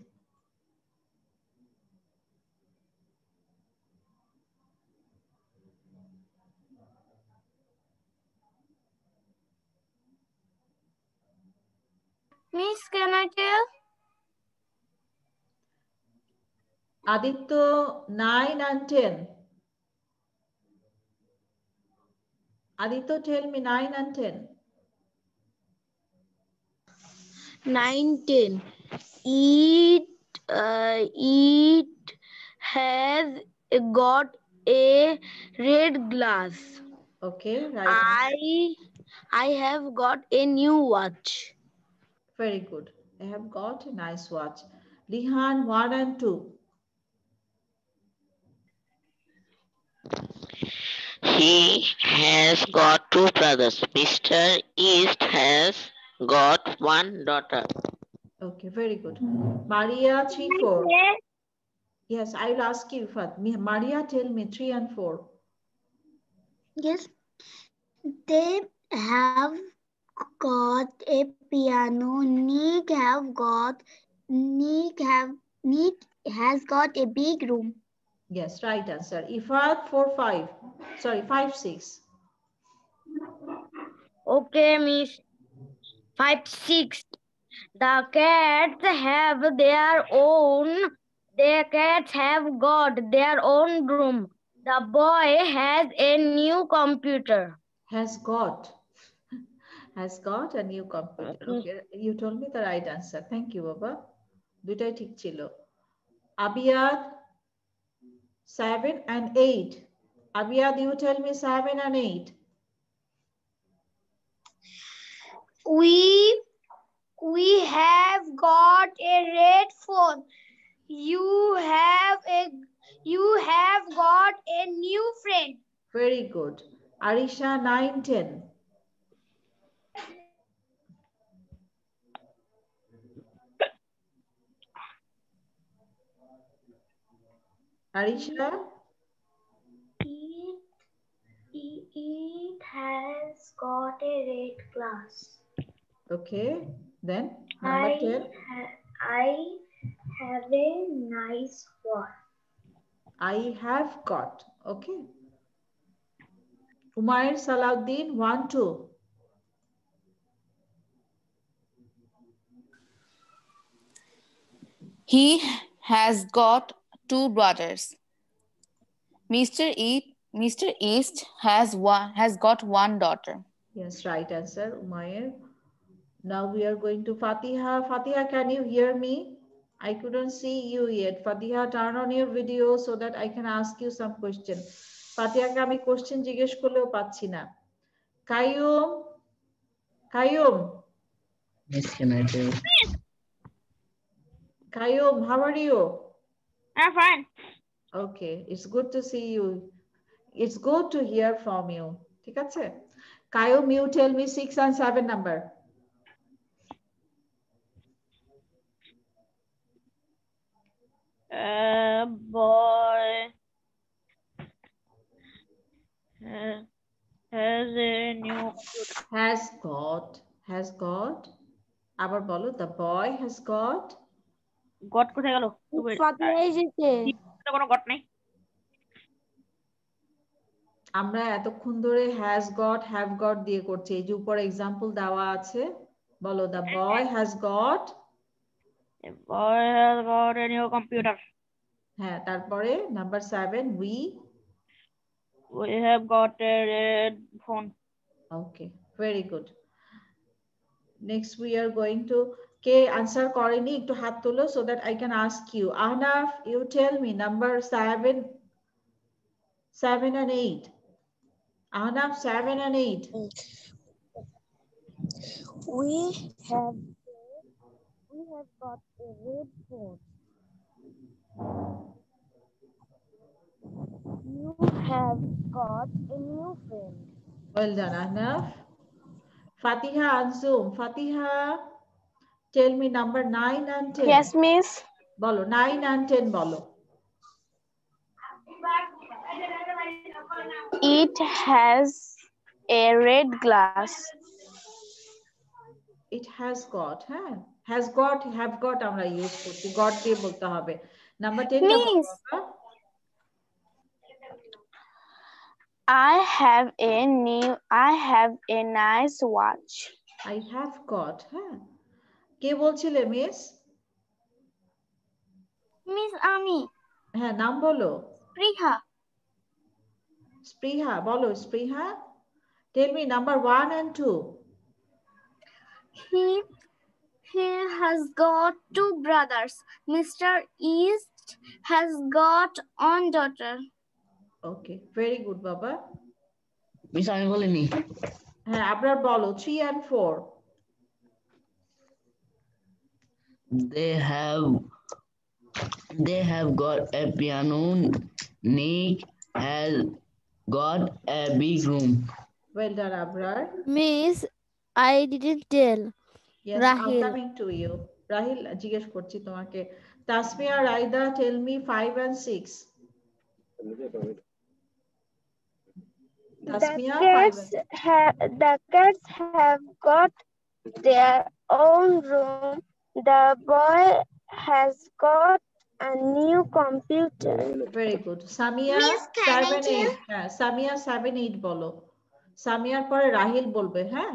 Miss, can I tell? Aditya, 9 and 10. Aditya, tell me 9 and 10. 9, 10. It has got a red glass. Okay, right. I have got a new watch. Very good. I have got a nice watch. Lihan, 1 and 2. He has got two brothers. Mr. East has got one daughter. Okay, very good. Maria, 3, 4. Yes, I will ask you first. Maria, tell me 3 and 4. Yes. They have got a piano. Nick has got a big room. Yes, right answer. Ifat, 4, 5. Sorry, 5, 6. Okay, Miss. 5, 6. The cats have got their own room. The boy has a new computer. Has got a new computer. Okay, you told me the right answer. Thank you, Baba. দুটাই ঠিক ছিল। Abiyad, 7 and 8. Abiyad, you tell me 7 and 8. We have got a red phone. You have got a new friend. Very good. Arisha, 9, 10. Arisha? It has got a red glass. Okay, then number 10. I have a nice watch. I have got. Okay. Umair Salahuddin, 1, 2. He has got two brothers. Mr. East has got one daughter. Yes, right answer, Umair. Now we are going to Fatiha. Fatiha, can you hear me? I couldn't see you yet. Fatiha, turn on your video so that I can ask you some question. Fatiha ke ami question জিজ্ঞেস করলেও পাচ্ছি না। Qayyum, Miss, can I tell? Kayum, how are you? I'm fine. Okay, it's good to see you. It's good to hear from you. ঠিক আছে? Kayum, you tell me 6 and 7 number. Boy has a new computer. Has got. আবার বলো, the boy has got. Goat কোথায় গেল? ফাতিহা এসেছে। কোনো goat নেই। আমরা এতক্ষণ ধরে has got, have got দিয়ে করছি। এই যে উপর এক্সাম্পল দেওয়া আছে, বলো the boy has got. The boy has got a new computer. হ্যাঁ, তারপরে number 7 We have got a red phone. Okay, very good. Next we are going to K answer করেনি একটু হাত তোলো so that I can ask you. Ahnaf, you tell me number 7 and 8. Ahnaf, 7 and 8. We have got a red phone. You have got a new friend. Well done, Ahnaf. Fatiha Anzum. Fatiha, tell me number 9 and 10. Yes, miss. বলো 9 and 10 বলো। It has a red glass. It has got, হ্যাঁ, has got, have got আমরা use করছি, got দিয়ে বলতে হবে। Number 10 টা বলো বাবা। I have a nice watch. I have got, হ্যাঁ। কে বলছিলে মিস? মিস আমি। হ্যাঁ, নাম বলো। স্পৃহা। স্পৃহা, বলো স্পৃহা। Tell me number 1 and 2. He has got 2 brothers. Mr. East has got one daughter. Okay, very good বাবা। মিস আমি বলিনি। হ্যাঁ, আবার বলো 3 and 4. They have got a piano. Nick has got a big room. Well done, Abrar. Miss, I didn't tell. Yes, Rahil. I'm coming to you. Rahil, জিজ্ঞেস করছি তোমাকে। Tasmia, Raida, tell me 5 and 6. Tasmia, 5 and 6. The cats have got their own room. The boy has got a new computer. Very good. Samia, Miss, can I 7, tell? 8. হ্যাঁ, Samia 7, 8 বলো। সামিয়ার পরে রাহিল বলবে, হ্যাঁ?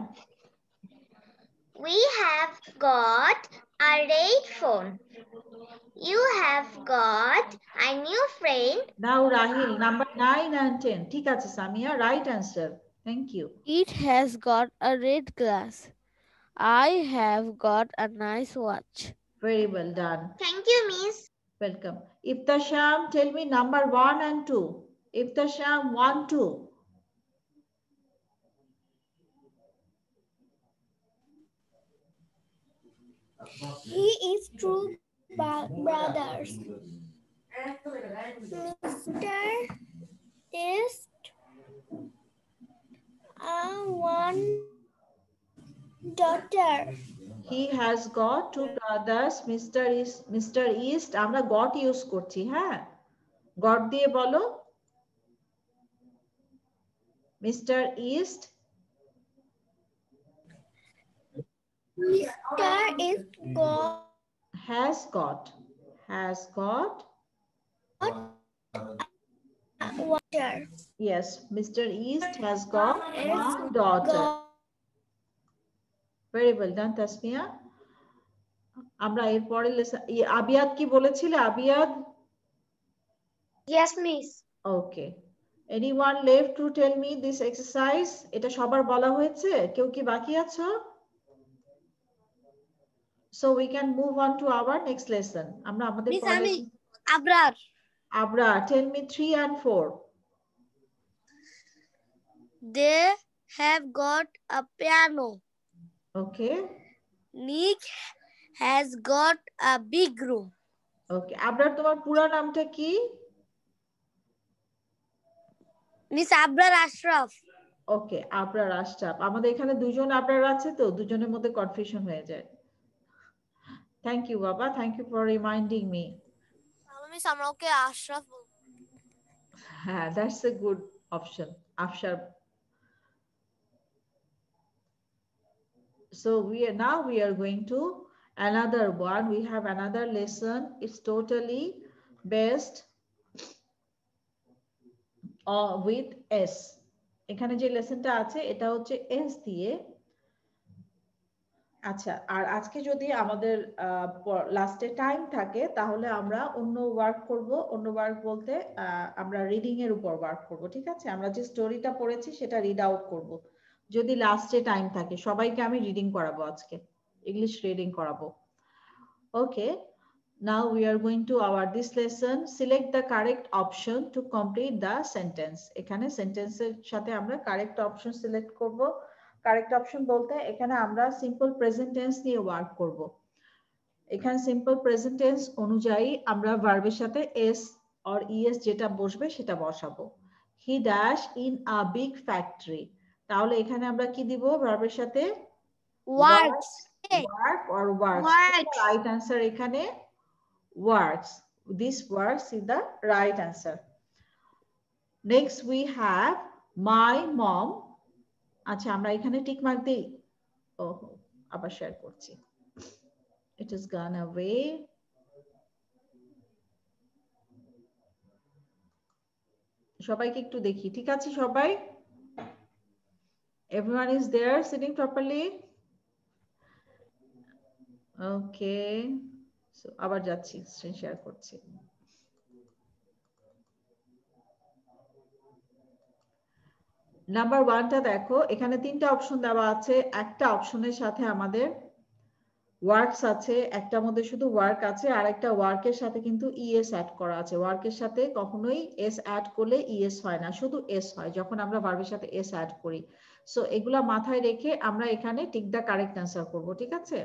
We have got a red phone. You have got a new friend. Now Rahil, number 9 and 10. ঠিক আছে Samia, right answer. Thank you. It has got a red glass. I have got a nice watch. Very well done. Thank you, Miss. Welcome. Iftasham, tell me number 1 and 2. Iftasham, 1, 2. He is 2 brothers. Mr. East one daughter. He has got 2 brothers. Mr. East, আমরা got use করছি, হ্যাঁ? got দিয়ে বলো। Mr. East. Mr. East has got water. Yes, Mr. East has got 1 daughter. Very well done, Tasmia. আমরা এরপরে আবিয়াদ কি বলেছিলে? আবিয়াদ? Yes, Miss. Okay. Anyone left to tell me this exercise? এটা সবার বলা হয়েছে? কেউ কি বাকি আছো? So we can move on to our next lesson. আমরা আমাদের Abrar, tell me 3 and 4. They have got a piano. Okay. Nick has got a big room. ওকে, আবরার তোমার পুরো নামটা কি? Miss Abrar Ashraf. ওকে, আবরার আশরাফ। আমাদের এখানে দুজন আবরার আছে তো দুজনের মধ্যে কনফিউশন হয়ে যায়। থ্যাংক ইউ বাবা, thank you for reminding me. Miss আমরা ওকে আশরাফ বলবো। হ্যাঁ, that's a good option, Afshar. So now we are going to another one. We have another lesson. It's totally based with S. এখানে যে লেসনটা আছে এটা হচ্ছে S দিয়ে। আচ্ছা, আর আজকে যদি আমাদের লাস্টে টাইম থাকে তাহলে আমরা অন্য ওয়ার্ক করব। অন্য ওয়ার্ক বলতে আমরা রিডিং এর উপর ওয়ার্ক করব, ঠিক আছে? আমরা যে স্টোরিটা পড়েছি সেটা রিড আউট করব যদি লাস্টে টাইম থাকে। সবাইকে আমি রিডিং করাবো আজকে, ইংলিশ রিডিং করাবো। ওকে, now we are going to our this lesson. Select the correct option to complete the sentence. এখানে সেন্টেন্সের সাথে আমরা কারেক্ট অপশন সিলেক্ট করব। কারেক্ট অপশন বলতে এখানে আমরা সিম্পল প্রেজেন্ট টেন্স নিয়ে ওয়ার্ক করব। এখানে সিম্পল প্রেজেন্ট টেন্স অনুযায়ী আমরা ভার্বের সাথে এস অর ইএস যেটা বসবে সেটা বসাবো। He dash in a big factory, তাহলে এখানে আমরা কি দিব ভার্বের সাথে? Works. Work or works. Right answer এখানে works. This works is the right answer. Next we have my mom. আচ্ছা, আমরা এখানে টিক মার্ক দিই। ওহ, আবার শেয়ার করছি। It is gone away. সবাইকে একটু দেখি, ঠিক আছে সবাই? Everyone is there sitting properly? Okay. So আবার যাচ্ছি, স্ক্রিন শেয়ার করছি। নাম্বার 1টা দেখো, এখানে তিনটা অপশন দেওয়া আছে। একটা অপশনের সাথে আমাদের ওয়ার্কস আছে, একটার মধ্যে শুধু ওয়ার্ক আছে, আর একটা ওয়ার্কের সাথে কিন্তু ইএস অ্যাড করা আছে। ওয়ার্কের সাথে কখনোই এস অ্যাড করলে ইএস হয় না, শুধু এস হয় যখন আমরা ভার্বের সাথে এস অ্যাড করি। সো এগুলা মাথায় রেখে আমরা এখানে টিক দা কারেক্ট অ্যান্সার করব, ঠিক আছে?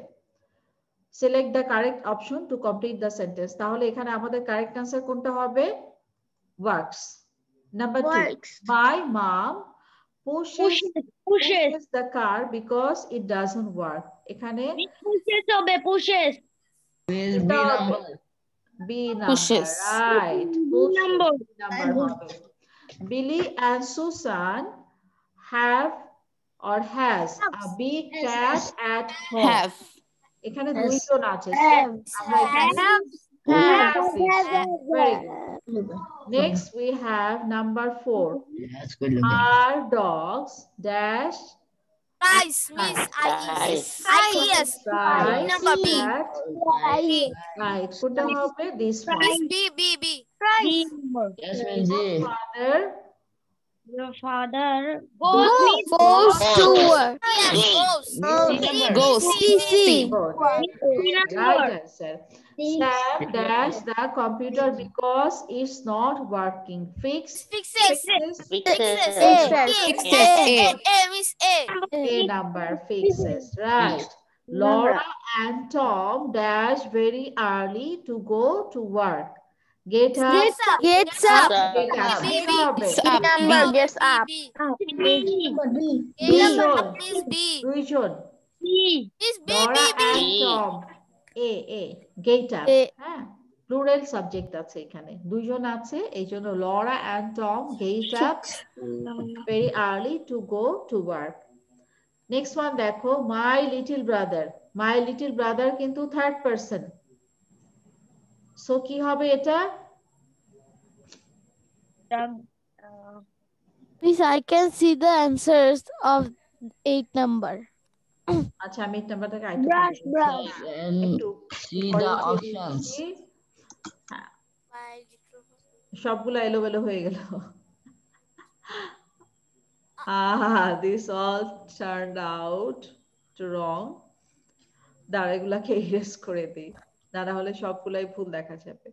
Select the correct option to complete the sentence. তাহলে এখানে আমাদের কারেক্ট অ্যান্সার কোনটা হবে? Works. Number 2, my mom pushes the car because it doesn't work. এখানে pushes হবে, pushes. Will be number. B number, Pushes. right. B number. Number হবে। Billy and Susan have or has a big cat at home. Have. এখানে দুইজন আছে। আমরা এখানে very good. Next we have number 4. That's good. Our dogs dash Guys, Miss IES. Number B. Right. কোনটা হবে? This one. B. Yes, means A. Your father Your father Goes to work. Goes. Good. Right answer. Sam dash the computer because it's not working. Fixes. Miss A. A number, fixes. Right. Laura and Tom dash very early to go to work. Get up. Gets up. Get up. Gets up. দুইজন Miss B. Laura and Tom. A. Get up. হ্যাঁ, plural subject আছে এখানে, দুইজন আছে, এই জন্য Laura and Tom get up very early to go to work. Next one দেখো, my little brother. My little brother কিন্তু থার্ড পারসন। সো কি হবে এটা? Miss, I can see the answers of 8 number. আচ্ছা, আমি 8 নাম্বারটাকে And see the options. সবগুলো এলোমেলো হয়ে গেল। This all turned out to wrong. দাঁড়া, এগুলাকে ইরেজ করে দিই, না হলে সবগুলাই ভুল দেখা যাবে।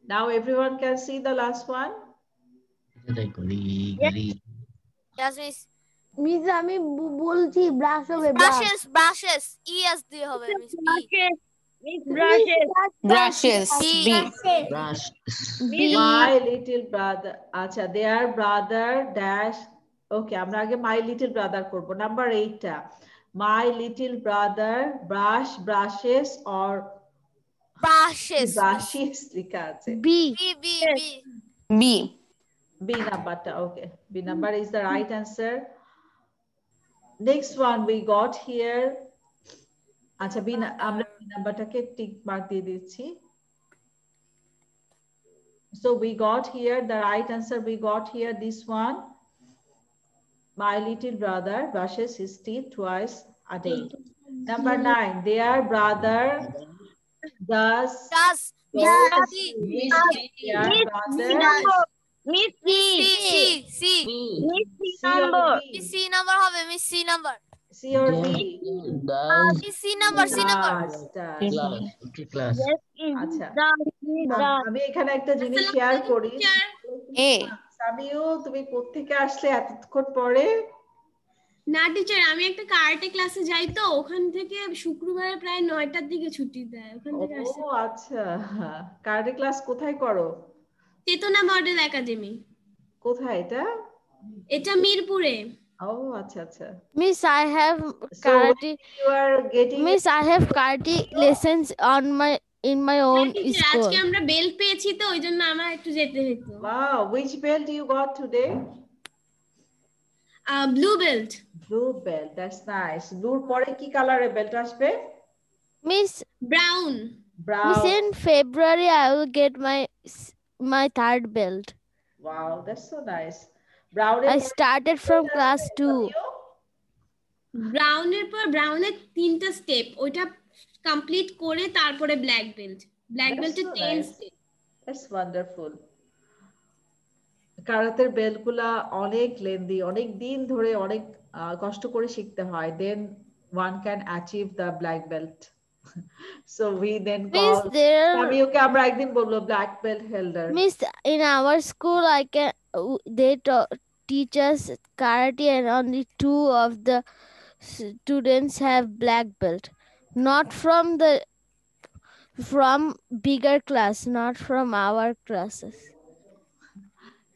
Now everyone can see the last one. Yes, Miss. Miss আমি বলছি ব্রাশ হবে ব্রাশ। brushes es দিয়ে হবে miss Brushes. B. Brush. b My little brother. আচ্ছা, their brother dash. Okay, আমরা আগে my little brother করব। Number 8 টা। My little brother brushes or brushes লেখা আছে। b B. B নাম্বারটা, okay. B number is the right answer. Next one we got here. আচ্ছা, আমরা B নাম্বারটাকে টিক মার্ক দিয়ে দিচ্ছি। So we got here the right answer. We got here this one. My little brother brushes his teeth twice a day. Number 9. Their brother does. Their brother. Miss C. C. Miss C C or number. B? C number হবে miss C number C or B? Does C number Does. class. Okay, class. আচ্ছা, The আমি এখানে একটা জিনিস share করি। A. সামিউ, তুমি কোত্থেকে আসলে এতক্ষণ পরে? না টিচার, আমি একটা কারাটে ক্লাসে যাই, তো ওখান থেকে শুক্রবারে প্রায় 9টার দিকে ছুটি দেয়, ওখান থেকে আসছে। ও আচ্ছা, কারাটে ক্লাস কোথায় করো? চেতনা মডেল একাডেমি। কোথায় এটা? এটা মিরপুরে। ও আচ্ছা আচ্ছা। Miss, I have So when you are getting Miss, I have karate lessons in my own teacher, school. আজকে আমরা বেল্ট পেয়েছি, তো ওই জন্য আমার একটু যেতে হতো। Wow, which belt you got today? Blue belt. Blue belt, that's nice. Blue পরে কি কালারের বেল্ট আসবে? Miss, brown. Miss, Brown. in February I will get my third belt. Wow, that's so nice. Brown I started from class 2. ব্রাউনের পর ব্রাউনের 3টা step, ওইটা complete করে তারপরে black belt. Black বেল্টের 10 স্টেপ। That's wonderful. কারাতের বেল্টগুলা অনেক লেন্দি, অনেক দিন ধরে অনেক কষ্ট করে শিখতে হয়, then one can achieve the black belt. So we then Miss, call there সামিউকে আমরা একদিন বলবো black belt holder. Miss, in our school they teach us karate and only 2 of the students have black belt, not from bigger class, not from our classes.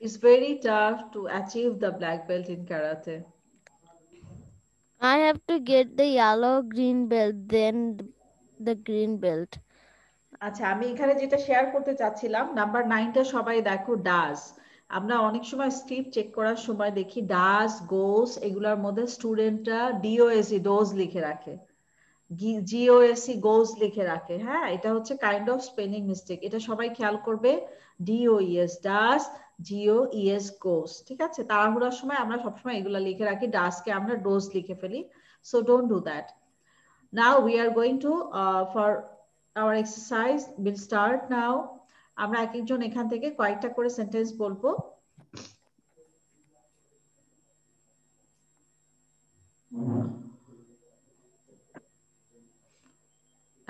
It's very tough to achieve the black belt in karate. I have to get the yellow green belt, then the green belt. আচ্ছা, আমি এখানে যেটা share করতে চাচ্ছিলাম, number 9টা সবাই দেখো does. আমরা অনেক সময় স্ক্রিপ্ট চেক করার সময় দেখি ডাজ, গোস, এগুলোর মধ্যে স্টুডেন্টরা ডিওএসি ডোজ লিখে রাখে, জিওএসি গোজ লিখে রাখে। হ্যাঁ, এটা হচ্ছে কাইন্ড অফ স্পেলিং মিস্টেক, এটা সবাই খেয়াল করবে। ডিওইএস ডাজ, জিওইএস গোস, ঠিক আছে? তাড়াহুড়ার সময় আমরা সবসময় এগুলা লিখে রাখি, ডাজকে আমরা ডোজ লিখে ফেলি। So don't do that. Now we are going to for our exercise, we'll start now. আমরা এক একজন এখান থেকে কয়েকটা করে সেন্টেন্স বলবো।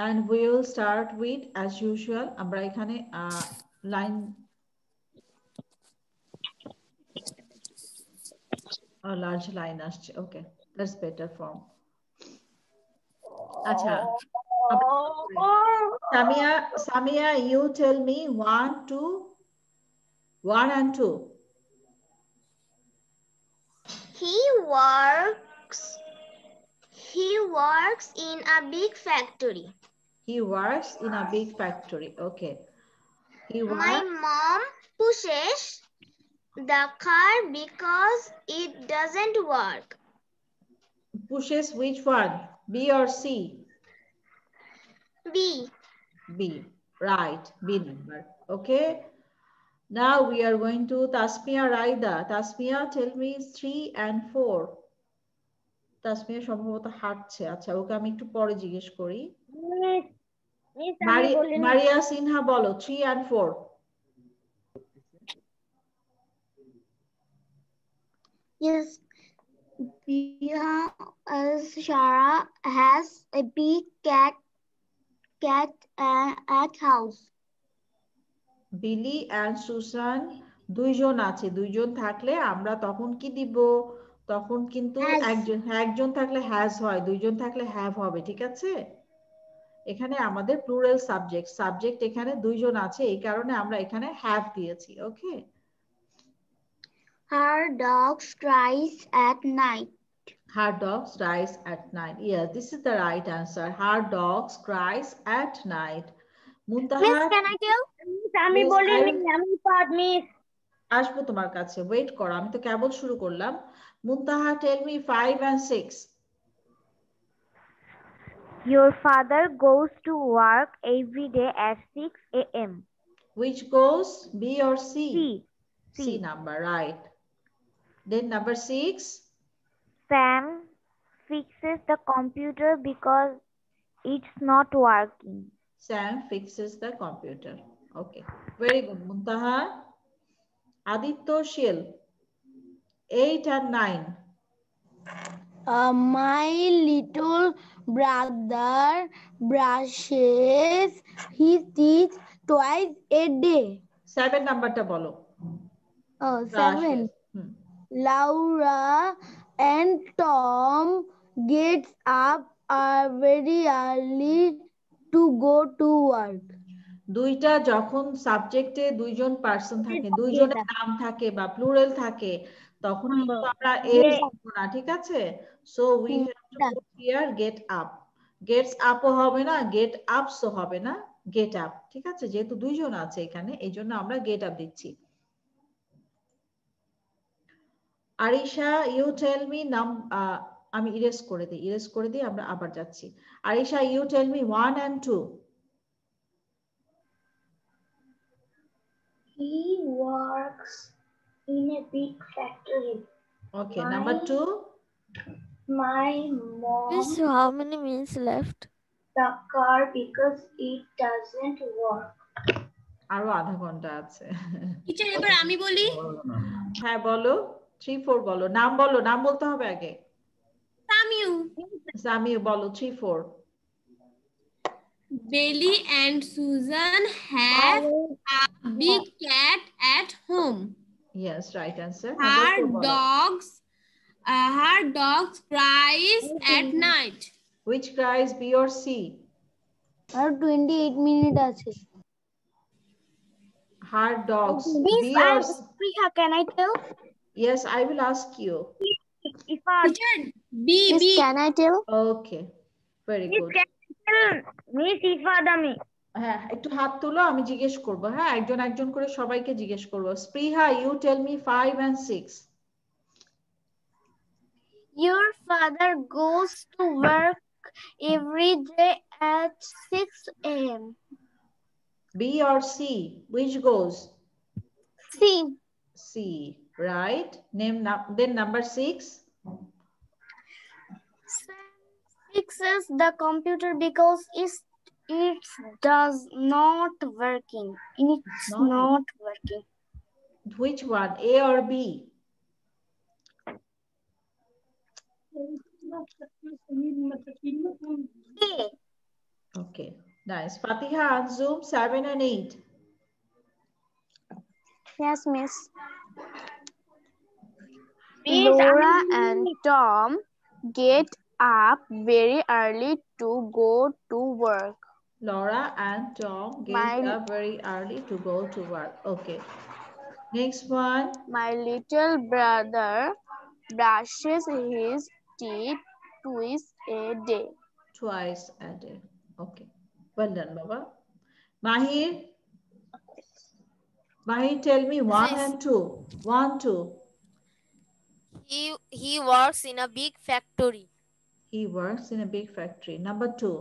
And we will start with, as usual, আমরা এখানে লাইন লার্জ লাইন আসছে। ওকে, দ্যাটস বেটার ফর্ম। আচ্ছা, Samia, you tell me 1 and 2. He works in a big factory. He works in a big factory. Okay. My mom pushes the car because it doesn't work. Pushes which one? B or C? B. B. Right. B number. Okay. Now we are going to Tasmia Raida. Tasmia, tell me 3 and 4. Tasmia সম্ভবত হাঁটছে। আচ্ছা, ওকে আমি একটু পরে জিজ্ঞেস করি। মারিয়া সিনহা বলো 3 and 4. Yes. Shara has a big cat at house. Billy and Susan দুইজন আছে, দুইজন থাকলে আমরা তখন কি দিব? তখন কিন্তু একজন থাকলে হ্যাজ হয়, দুইজন থাকলে হ্যাভ হবে, ঠিক আছে? এখানে আমাদের প্লুরাল সাবজেক্ট এখানে দুইজন আছে, এই কারণে আমরা এখানে হ্যাভ দিয়েছি। ওকে, Her dog cries at night. Her dog cries at night. Yes, this is the right answer. Her dog cries at night. Muntaha, Miss, can I tell? আমি Yes, বলি I- মিস, আমি পার মিস। আসবো তোমার কাছে, wait করো, আমি তো কেবল শুরু করলাম। Muntaha, tell me 5 and 6. Your father goes to work every day at 6 a.m. Which goes, B or C? C. C number, right. Then number 6. Sam fixes the computer because it's not working. Sam fixes the computer. Okay, very good, Muntaha. Aditya Shil, 8 and 9. My little brother brushes his teeth twice a day. 7 নাম্বারটা বলো। Oh, Brushes. 7. Laura and Tom gets up very early to go to work. দুইটা যখন সাবজেক্টে দুইজন person থাকে, দুইজনের নাম থাকে বা প্লুরাল থাকে, তখন কিন্তু আমরা এস দিব না, ঠিক আছে? So we have to put here get up. Gets আপও হবে না, গেট আপসও হবে না, গেট আপ, ঠিক আছে? যেহেতু দুইজন আছে এখানে, এই জন্য আমরা গেট আপ দিচ্ছি। আরিশা, ইউ টেল মি আমি ইরেজ করে দিই, আমরা আবার যাচ্ছি। Arisha, you tell me 1 and 2. He works in a big factory. Okay, number 2. My mom Miss, how many minutes left? the car because it doesn't work. আরো আধা ঘন্টা আছে। টিচার এবার আমি বলি। হ্যাঁ বলো, 3 4 বলো, নাম বলো, নাম বলতে হবে আগে। সামিউ। সামিউ বলো 3 4. Billy and Susan have a big cat at home. Yes, right answer. Her dogs cries at night. Which cries, B or C? আর 28 মিনিট আছে। Her dogs, Miss, B or C? Priya, can I tell? Yes, I will ask you. Teacher, B. Can I tell? Okay, very good. Miss ইফাদামি। হ্যাঁ, একটু হাত তুলো, আমি জিজ্ঞেস করব। হ্যাঁ, একজন একজন করে সবাইকে জিজ্ঞেস করব। স্পৃহা, you tell me 5 and 6. Your father goes to work every day at 6 a.m. B or C? Which goes? C. C, right? Then number 6. Sam fixes the computer because it does not working. It's not working. Which one, A or B? A. Okay, nice. Fatiha, on Zoom, 7 and 8. Yes, miss. Laura and Tom get up very early to go to work. Laura and Tom get up very early to go to work. Okay. Next one. My little brother brushes his teeth twice a day. Twice a day. Okay. Well done, Baba. Mahir. Mahir, tell me 1 and 2. 1, 2. He works in a big factory. He works in a big factory. Number 2.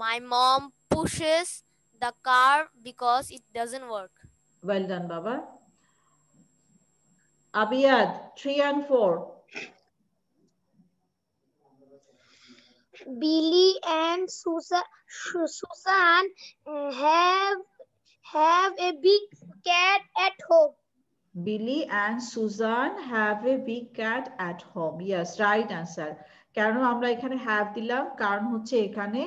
My mom pushes the car because it doesn't work. Well done, Baba. Abiyad, 3 and 4. Billy and Susan have a big cat at home. Billy and Susan have a big cat at home. Yes, right answer. কেন আমরা এখানে have দিলাম? কারণ হচ্ছে এখানে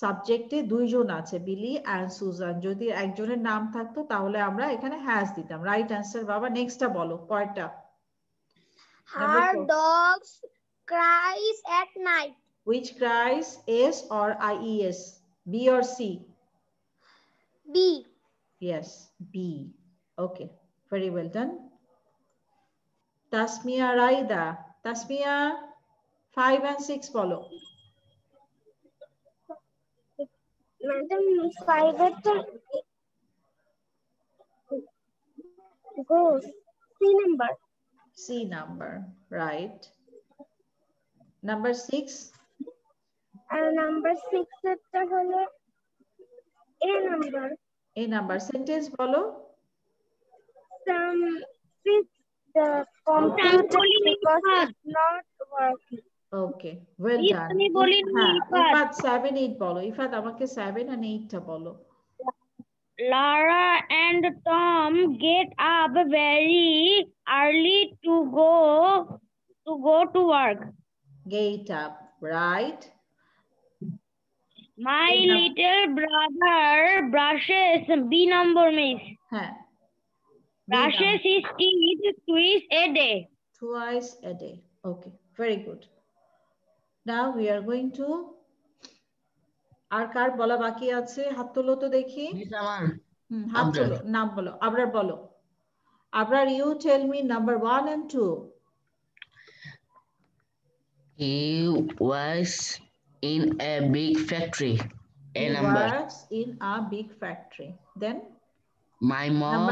সাবজেক্টে দুইজন আছে, বিলি and সুজান। যদি একজনের নাম থাকতো তাহলে আমরা এখানে has দিতাম। রাইট answer বাবা। নেক্সটটা বলো, পরেরটা। Her dogs cries at night. Which cries? S or IES? B or C? B. Yes, B. Okay, very well done. Tasmia Raida. Tasmia, 5 and 6 follow. Madam, 5 goes C number. C number, right. Number 6. Number 6 হলো A number. A number. Sentence follow. Some fix the computer because it's not working. Okay, well done. Ifat 7, 8 বলো। Ifat আমাকে 7 and 8 টা বলো। Lara and Tom get up very early to go to work. Get up, right. My little brother brushes B number, miss. Brushes his teeth twice a day. Twice a day. Okay, very good. Now we are going to আর কার বলা বাকি আছে? হাত তোলো তো দেখি। হাত তোলো, নাম বলো। আবরার বলো। Abrar, you tell me number 1 and 2. He works in a big factory. He works in a big factory. Then? My mom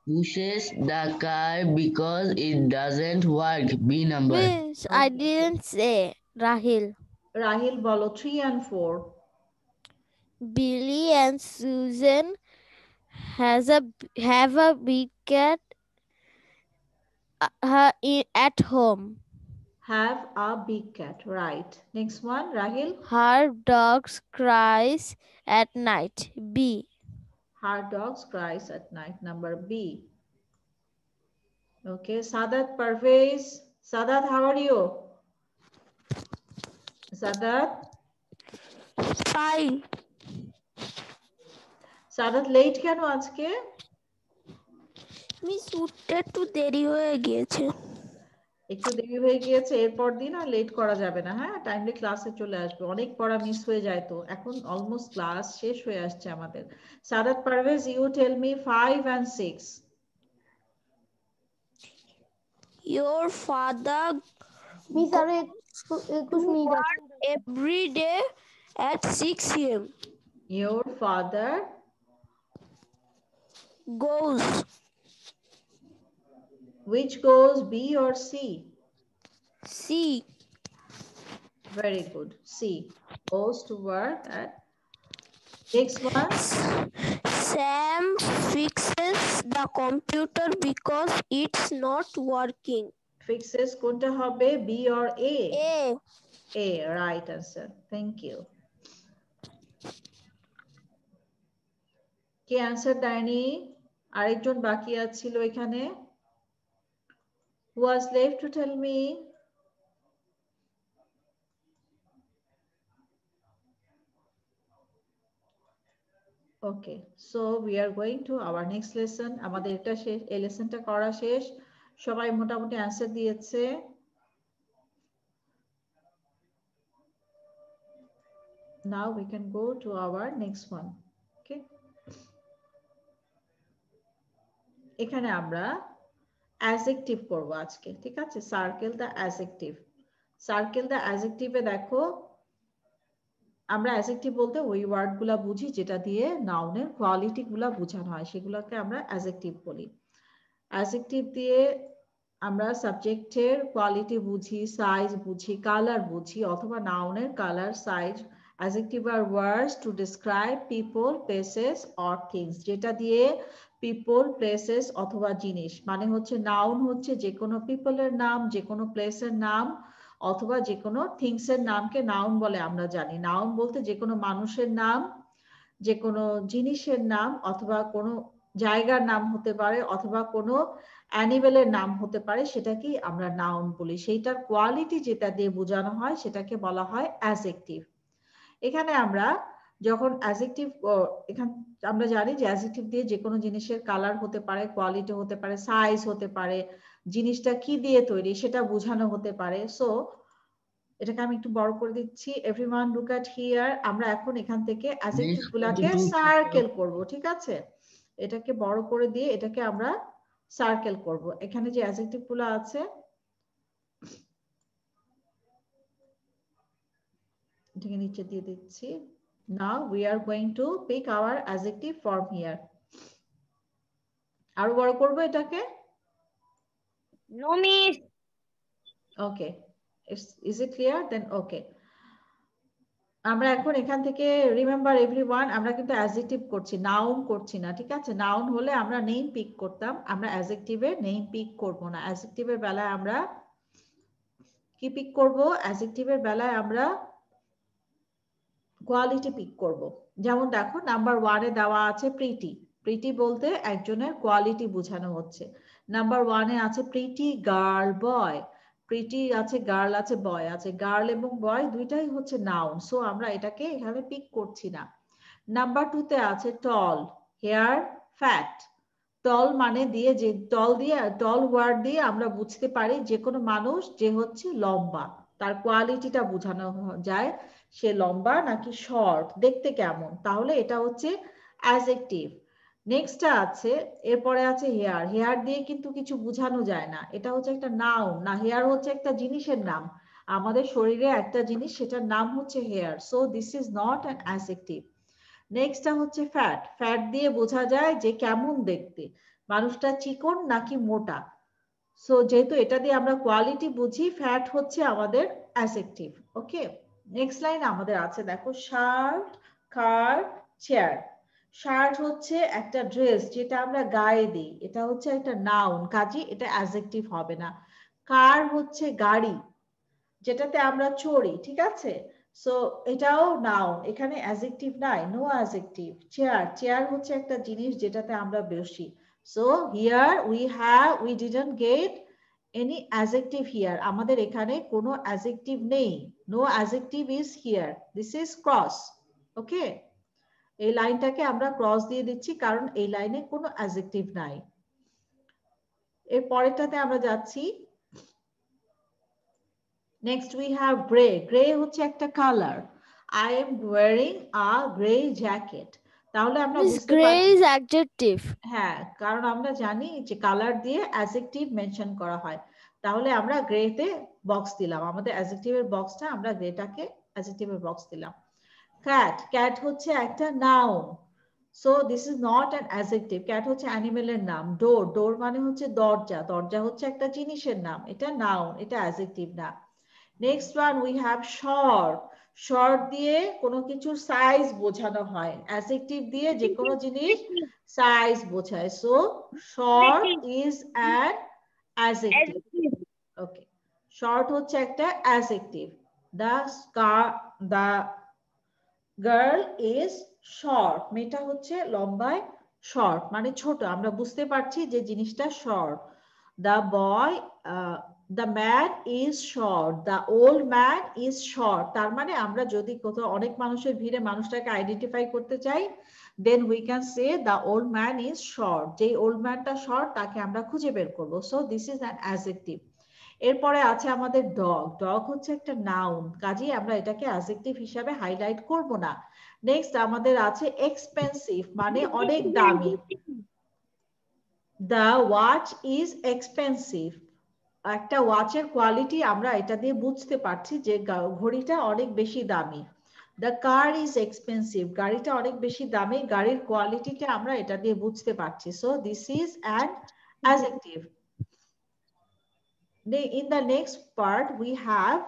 pushes the car because it doesn't work. B number. Miss, I didn't say. Rahil. Rahil bolo 3 and 4. Billy and Susan have a big cat at home. Have a big cat, right. Next one, Rahil. Her dogs cries at night. B. Her dogs cries at night. Number B. Okay, Sadat Parvez. Sadat, how are you? Sadat? Fine. Sadat, late কেন আজকে? Miss উঠতে একটু দেরি হয়ে গিয়েছে। একটু দেরি হয়ে গিয়েছে, এরপর দিন আর লেট করা যাবে না। হ্যাঁ, টাইমলি ক্লাসে চলে আসবে। অনেক পড়া মিস হয়ে যায় তো। এখন অলমোস্ট ক্লাস শেষ হয়ে আসছে আমাদের। Saadat Parvez, you tell me 5 and 6. Your father every day at 6 a.m. Your father goes. Which goes, B or C? C. Very good. C. Goes to work at. Next one. Sam fixes the computer because it's not working. Fixes কোনটা হবে? B or A? A. A, right answer. Thank you. K answer দেয়নি? আরেকজন বাকি আছিল এখানে। Who was left to tell me? Okay, so we are going to our next lesson. আমাদের এটা শেষ, এই লেসনটা করা শেষ। সবাই মোটামুটি অ্যানসার দিয়েছে। Now we can go to our next one. Okay, এখানে আমরা অ্যাডজেক্টিভ করব আজকে, ঠিক আছে? Circle the adjective. Circle the অ্যাডজেক্টিভে দেখো, আমরা অ্যাডজেক্টিভ বলতে ওই ওয়ার্ডগুলা বুঝি যেটা দিয়ে নাউনের কোয়ালিটি গুলা বোঝানো হয়, সেগুলোকে আমরা অ্যাডজেক্টিভ বলি। অ্যাডজেক্টিভ দিয়ে আমরা সাবজেক্টের কোয়ালিটি বুঝি, সাইজ বুঝি, কালার বুঝি, অথবা নাউনের colour, size. Adjective are words to describe people, places or things, যেটা দিয়ে পিপল, প্লেসেস অথবা জিনিস, মানে হচ্ছে নাউন হচ্ছে যে কোনো পিপলের নাম, যে কোনো প্লেসের নাম, অথবা যে কোনো থিংস এর নামকে নাউন বলে আমরা জানি। নাউন বলতে যে কোনো মানুষের নাম, যে কোনো জিনিসের নাম, অথবা কোনো জায়গার নাম হতে পারে, অথবা কোনো অ্যানিমেলের নাম হতে পারে, সেটাকে আমরা নাউন বলি। সেইটার কোয়ালিটি যেটা দিয়ে বোঝানো হয় সেটাকে বলা হয় অ্যাডজেক্টিভ। এখানে আমরা যখন অ্যাডজেক্টিভ, এখানে আমরা জানি যে অ্যাডজেক্টিভ দিয়ে যে কোনো জিনিসের কালার হতে পারে, কোয়ালিটি হতে পারে, সাইজ হতে পারে, জিনিসটা কি দিয়ে তৈরি সেটা বোঝানো হতে পারে। সো এটাকে আমি একটু বড় করে দিচ্ছি। Everyone look at here. আমরা এখন এখান থেকে অ্যাডজেক্টিভ গুলাকে সার্কেল করব, ঠিক আছে? এটাকে বড় করে দিয়ে এটাকে আমরা সার্কেল করব। এখানে যে অ্যাডজেক্টিভ গুলো আছে এটাকে নিচে দিয়ে দিচ্ছি। Now we are going to pick our adjective from here. আরো বড় করব এটাকে? No, miss. Okay. Is it clear? Then okay. আমরা এখন এখান থেকে রিমেম্বার এভরিওয়ান, আমরা কিন্তু অ্যাডজেক্টিভ করছি, নাউন করছি না, ঠিক আছে? নাউন হলে আমরা নেম পিক করতাম, আমরা অ্যাডজেক্টিভের নেম পিক করব না। অ্যাডজেক্টিভের বেলায় আমরা কি পিক করব? অ্যাডজেক্টিভের বেলায় আমরা কোয়ালিটি পিক করব। যেমন দেখো নাম্বার 1 এ দেওয়া আছে প্রিটি। প্রিটি বলতে একজনের কোয়ালিটি বোঝানো হচ্ছে। নাম্বার 1 এ আছে প্রিটি গার্ল বয়। প্রিটি আছে, গার্ল আছে, বয় আছে। গার্ল এবং বয় দুইটাই হচ্ছে নাউন, সো আমরা এটাকে এখানে পিক করছি না। নাম্বার 2 তে আছে টল, হেয়ার, ফ্যাট। টল মানে দিয়ে, যে টল দিয়ে, টল ওয়ার্ড দিয়ে আমরা বুঝতে পারি যে কোনো মানুষ যে হচ্ছে লম্বা, তার কোয়ালিটিটা বোঝানো যায়, সে লম্বা নাকি শর্ট, দেখতে কেমন, তাহলে এটা হচ্ছে অ্যাডজেক্টিভ। নেক্সটটা আছে, এরপরে আছে হেয়ার। হেয়ার দিয়ে কিন্তু কিছু বোঝানো যায় না, এটা হচ্ছে একটা নাউন না, হেয়ার হচ্ছে একটা জিনিসের নাম, আমাদের শরীরে একটা জিনিস, সেটার নাম হচ্ছে hair, so this is not an adjective. নেক্সটটা হচ্ছে ফ্যাট। ফ্যাট দিয়ে বোঝা যায় যে কেমন দেখতে, মানুষটা চিকন নাকি মোটা, সো যেহেতু এটা দিয়ে আমরা কোয়ালিটি বুঝি, ফ্যাট হচ্ছে আমাদের অ্যাডজেক্টিভ। ওকে, নেক্সট লাইন আমাদের আছে দেখো, শার্ট, কার, চেয়ার। শার্ট হচ্ছে একটা ড্রেস যেটা আমরা গায়ে দিই, এটা হচ্ছে একটা নাউন, কাজে এটা অ্যাডজেক্টিভ হবে না। কার হচ্ছে গাড়ি যেটাতে আমরা চড়ি, ঠিক আছে? সো এটাও নাউন, এখানে অ্যাডজেক্টিভ নাই, নো অ্যাডজেক্টিভ। চেয়ার, চেয়ার হচ্ছে একটা জিনিস যেটাতে আমরা বসি। So here we didn't get any adjective here. আমাদের এখানে কোনো অ্যাডজেক্টিভ নেই, no adjective is here, this is cross. ওকে, এই লাইনটাকে আমরা ক্রস দিয়ে দিচ্ছি কারণ এই লাইনে কোনো অ্যাডজেক্টিভ নাই। এর পরেরটাতে আমরা যাচ্ছি। Next we have gray. Gray হচ্ছে একটা colour. I am wearing a gray jacket. তাহলে আমরা বুঝতে gray পারছি, is adjective. হ্যাঁ, কারণ আমরা জানি যে কালার দিয়ে অ্যাডজেক্টিভ মেনশন করা হয়, তাহলে আমরা গ্রেতে বক্স দিলাম, আমাদের অ্যাডজেক্টিভের বক্সটা আমরা গ্রেটাকে অ্যাডজেক্টিভের বক্স দিলাম। ক্যাট, ক্যাট হচ্ছে একটা noun, so this is not an adjective. Cat হচ্ছে অ্যানিমেলের নাম। ডোর, ডোর মানে হচ্ছে দরজা, দরজা হচ্ছে একটা জিনিসের নাম, এটা নাউন, এটা অ্যাডজেক্টিভ না। Next one we have short. Short দিয়ে কোনো কিছুর সাইজ বোঝানো হয়, অ্যাডজেক্টিভ দিয়ে যে কোনো জিনিস সাইজ বোঝায়, so short is an adjective. Okay, short হচ্ছে একটা adjective. The girl is short, মেয়েটা হচ্ছে লম্বায় শর্ট মানে ছোট, আমরা বুঝতে পারছি যে জিনিসটা short. The boy, the man is short, the old man is short, তার মানে আমরা যদি কোথাও অনেক মানুষের ভিড়ে মানুষটাকে আইডেন্টিফাই করতে চাই, then we can say the old man is short, যেই ওল্ড ম্যানটা শর্ট তাকে আমরা খুঁজে বের করবো, so this is an adjective. এরপরে আছে আমাদের ডগ। ডগ হচ্ছে একটা নাউন, কাজেই আমরা এটাকে অ্যাডজেক্টিভ হিসাবে হাইলাইট করব না। নেক্সট আমাদের আছে এক্সপেন্সিভ, মানে অনেক দামি। দ্য ওয়াচ ইজ এক্সপেন্সিভ, একটা ওয়াচের কোয়ালিটি আমরা এটা দিয়ে বুঝতে পারছি যে ঘড়িটা অনেক বেশি দামি। দ্য কার ইজ এক্সপেন্সিভ, গাড়িটা অনেক বেশি দামি, গাড়ির কোয়ালিটিটা আমরা এটা দিয়ে বুঝতে পারছি, so this is an adjective. In the next part we have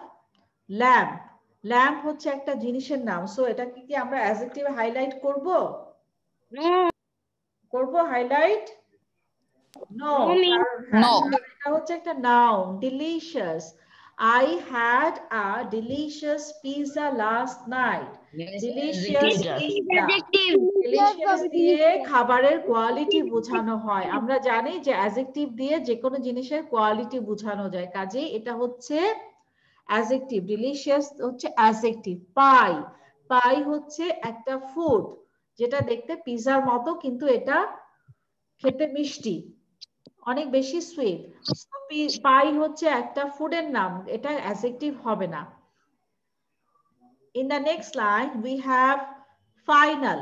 lamp. Lamp হচ্ছে একটা জিনিসের নাম, সো এটাকে কি আমরা অ্যাডজেক্টিভে হাইলাইট করব? করব হাইলাইট? নো, এটা হচ্ছে একটা noun. Delicious, I had a delicious pizza last night. Delicious দিয়ে খাবারের কোয়ালিটি বোঝানো হয়, আমরা জানি যে অ্যাডজেক্টিভ দিয়ে যে কোনো জিনিসের কোয়ালিটি বোঝানো যায়, কাজেই এটা হচ্ছে অ্যাডজেক্টিভ। ডিলিশিয়াস হচ্ছে অ্যাডজেক্টিভ। পাই, পাই হচ্ছে একটা ফুড যেটা দেখতে পিজার মতো কিন্তু এটা খেতে মিষ্টি। অনেক বেশি সুইট। পাই হচ্ছে একটা ফুডের নাম, এটা অ্যাডজেক্টিভ হবে না। In the next line we have final.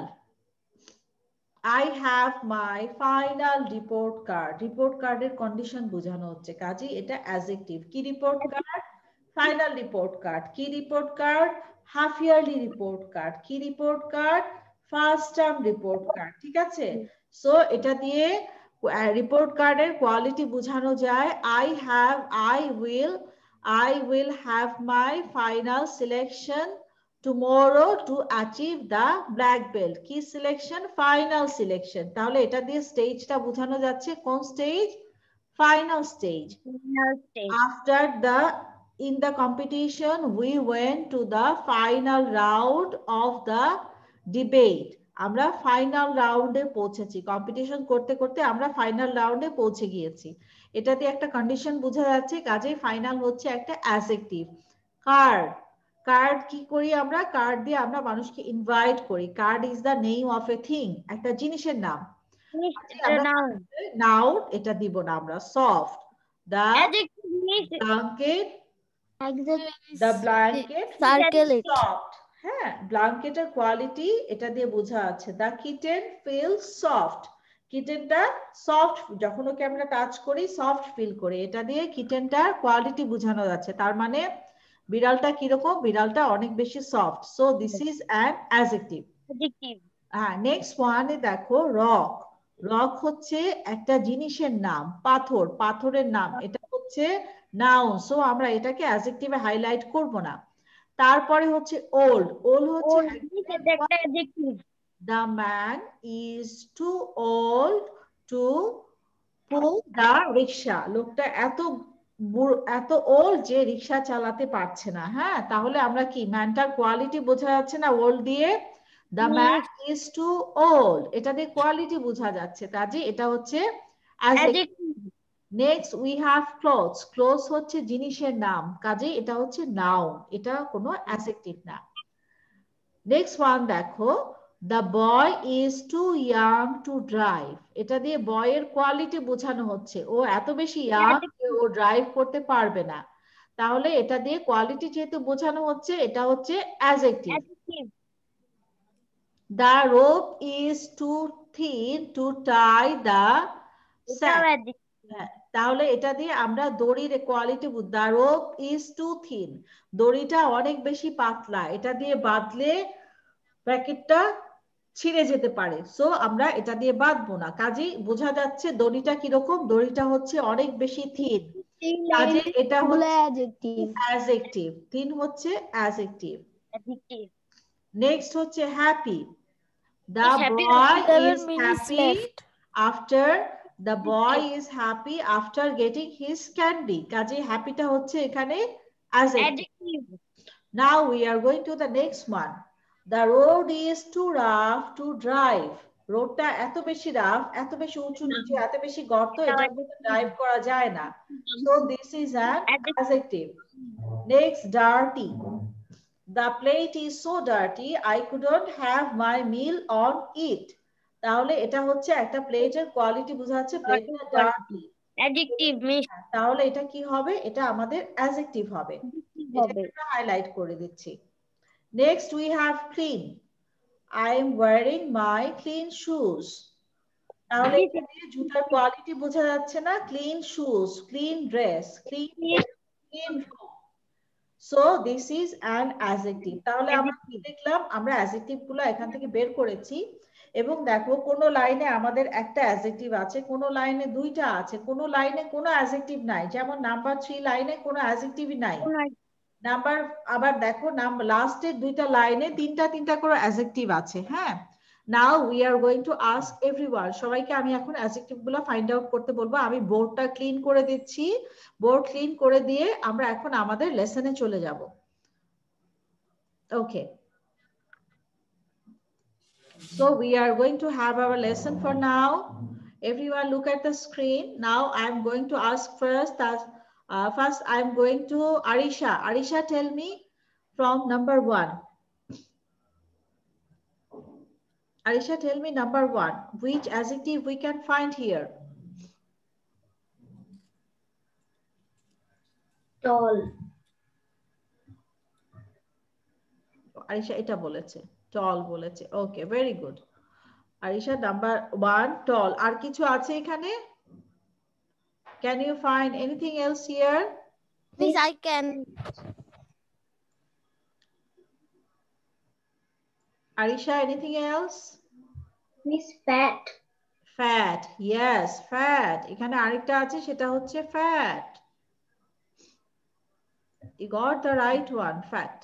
I have my final report card. Report card এর কন্ডিশন বোঝানো হচ্ছে, কাজে এটা অ্যাডজেক্টিভ। কি report card? Final report card. কি report card? Half yearly report card. কি report card? First term report card. ঠিক আছে, সো এটা দিয়ে রিপোর্ট কার্ডের কোয়ালিটি বোঝানো যায়। I will have my final selection tomorrow to achieve the black belt. কি সিলেকশন? Final selection. তাহলে এটা দিয়ে স্টেজটা বোঝানো যাচ্ছে, কোন stage? Final stage. After in the competition we went to the final round of the debate. আমরা final রাউন্ডে পৌঁছেছি, কম্পিটিশন করতে করতে আমরা ফাইনাল রাউন্ডে পৌঁছে গিয়েছি। এটা দিয়ে একটা কন্ডিশন বোঝা যাচ্ছে, কাজেই ফাইনাল হচ্ছে একটা অ্যাডজেক্টিভ। কার্ড, কার্ড কি করি আমরা? কার্ড দিয়ে আমরা মানুষকে ইনভাইট করি। Card is the name of a thing, একটা জিনিসের নাম। নাউন এটা দিব না আমরা। Soft, the blanket, the blanket soft। হ্যাঁ, ব্ল্যাঙ্কেটের কোয়ালিটি এটা দিয়ে বোঝা আছে। the kitten feels soft, কিটেনটা সফট, যখন ওকে আমরা টাচ করি সফট ফিল করি। এটা দিয়ে কিটেনটার কোয়ালিটি বোঝানো যাচ্ছে, তার মানে বিড়ালটা কিরকম? বিড়ালটা অনেক বেশি soft. So this is an adjective. হ্যাঁ, নেক্সট ওয়ানে দেখো রক। রক হচ্ছে একটা জিনিসের নাম, পাথর, পাথরের নাম, এটা হচ্ছে নাউন। সো আমরা এটাকে অ্যাডজেক্টিভে হাইলাইট করব না। তারপরে হচ্ছে ওল্ড। ওল্ড হচ্ছে the man is too old to pull the rickshaw. লোকটা এত ওল্ড যে রিক্সা চালাতে পারছে না। হ্যাঁ, তাহলে আমরা কি ম্যানটার কোয়ালিটি বোঝা যাচ্ছে না ওল্ড দিয়ে? The man is too old, এটা দিয়ে কোয়ালিটি বোঝা যাচ্ছে, কাজে এটা হচ্ছে adjective. Next we have clothes. Clothes হচ্ছে জিনিসের নাম, কাজে এটা হচ্ছে নাউন, এটা কোনো অ্যাডজেক্টিভ না। নেক্সট ওয়ান দেখো, the boy is too young to drive. এটা দিয়ে বয়ের কোয়ালিটি বোঝানো হচ্ছে, ও এত বেশি ইয়াং যে ও ড্রাইভ করতে পারবে না। তাহলে এটা দিয়ে কোয়ালিটি যেহেতু বোঝানো হচ্ছে, এটা হচ্ছে adjective. The rope is too thin to tie the sack. তাহলে এটা দিয়ে আমরা দড়ির quality, the rope is too thin, দড়িটা অনেক বেশি পাতলা, এটা দিয়ে বাঁধলে প্যাকেটটা ছিঁড়ে যেতে পারে। সো আমরা এটা দিয়ে বাঁধবো না, কাজেই বোঝা যাচ্ছে দড়িটা কিরকম? দড়িটা হচ্ছে অনেক বেশি থিন, কাজে এটা হচ্ছে অ্যাডজেক্টিভ। থিন হচ্ছে অ্যাডজেক্টিভ। নেক্সট হচ্ছে happy. The boy is happy after the boy is happy after getting his candy. কাজে হ্যাপিটা হচ্ছে এখানে adjective. Now we are going to the next one. The road is too rough to drive. রোডটা এত বেশি rough, এত বেশি উঁচু নিচু, এত বেশি গর্ত, এটার মধ্যে ড্রাইভ করা যায় না। So this is an adjective. Next, dirty. The plate is so dirty I couldn't have my meal on it. তাহলে এটা হচ্ছে একটা প্লেটের কোয়ালিটি বোঝাচ্ছে, প্লেটটা ডার্টি, অ্যাডজেক্টিভ মিস। তাহলে এটা কি হবে? এটা আমাদের অ্যাডজেক্টিভ হবে, এটাকে আমরা হাইলাইট করে দিচ্ছি। Next we have clean. I am wearing my clean shoes. তাহলে এখানে জুতার কোয়ালিটি বোঝা যাচ্ছে না? Clean shoes, clean dress, clean room. So this is an adjective. তাহলে আমরা কি দেখলাম? আমরা অ্যাডজেক্টিভ গুলো এখান থেকে বের করেছি, এবং দেখো কোন লাইনে আমাদের একটা অ্যাডজেক্টিভ আছে, কোন লাইনে দুইটা আছে, কোন লাইনে কোনো অ্যাডজেক্টিভ নাই। যেমন নাম্বার 3 লাইনে কোনো অ্যাডজেক্টিভই নাই। নাম্বার আবার দেখো লাস্টের দুইটা লাইনে তিনটা করে অ্যাডজেক্টিভ আছে। হ্যাঁ, now we are going to ask everyone, সবাইকে আমি এখন অ্যাডজেক্টিভ গুলো ফাইন্ড আউট করতে বলবো। আমি বোর্ডটা ক্লিন করে দিচ্ছি, বোর্ড ক্লিন করে দিয়ে আমরা এখন আমাদের লেসনে চলে যাব। ওকে, so we are going to have our lesson for now. Everyone look at the screen. Now I am going to ask first I am going to Arisha. Arisha, tell me from number 1. Arisha, tell me number 1. Which adjective we can find here? Tall. Arisha এটা বলেছে, টল বলেছে। ওকে, very good. Arisha number 1 টল। আর কিছু আছে এখানে? Can you find anything else here? Miss, I can. Arisha, anything else? Miss, fat. Fat, yes, fat. এখানে আরেকটা আছে, সেটা হচ্ছে fat. You got the right one, fat.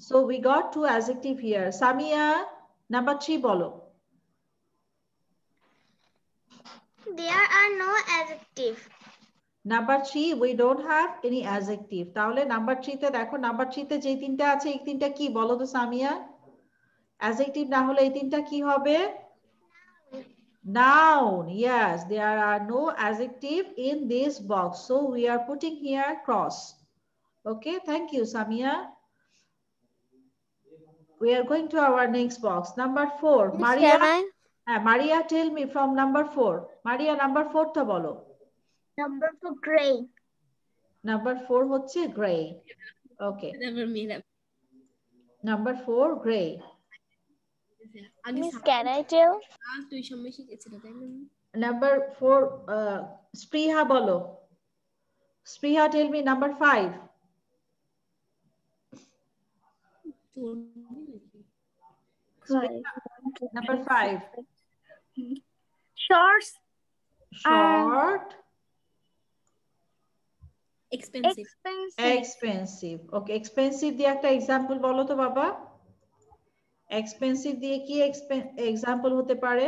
So we got 2 adjective here. Samia, number 3 bolo. There are no adjective. Number 3, we don't have any adjective. তাহলে number 3 তে দেখো, number 3 তে যে তিনটা আছে এই তিনটা কি বলো তো সামিয়া? অ্যাডজেক্টিভ না হলে এই তিনটা কি হবে? Noun. Yes, there are no adjective in this box, so we are putting here cross. Okay, thank you Samia. We are going to our next box, number 4. Miss, Maria, can I? Maria, tell me from number 4. Maria, number 4 টা বলো। Number 4, gray. Number 4 হচ্ছে gray. Okay. Number 4, gray. Miss, can I tell? Number 4, Spriha bolo. Spriha, tell me number 5. Number 5. Shorts. Short. Expensive. Expensive. Okay, expensive দিয়ে একটা example বলো তো বাবা। Expensive দিয়ে কি এক্সাম্পল হতে পারে?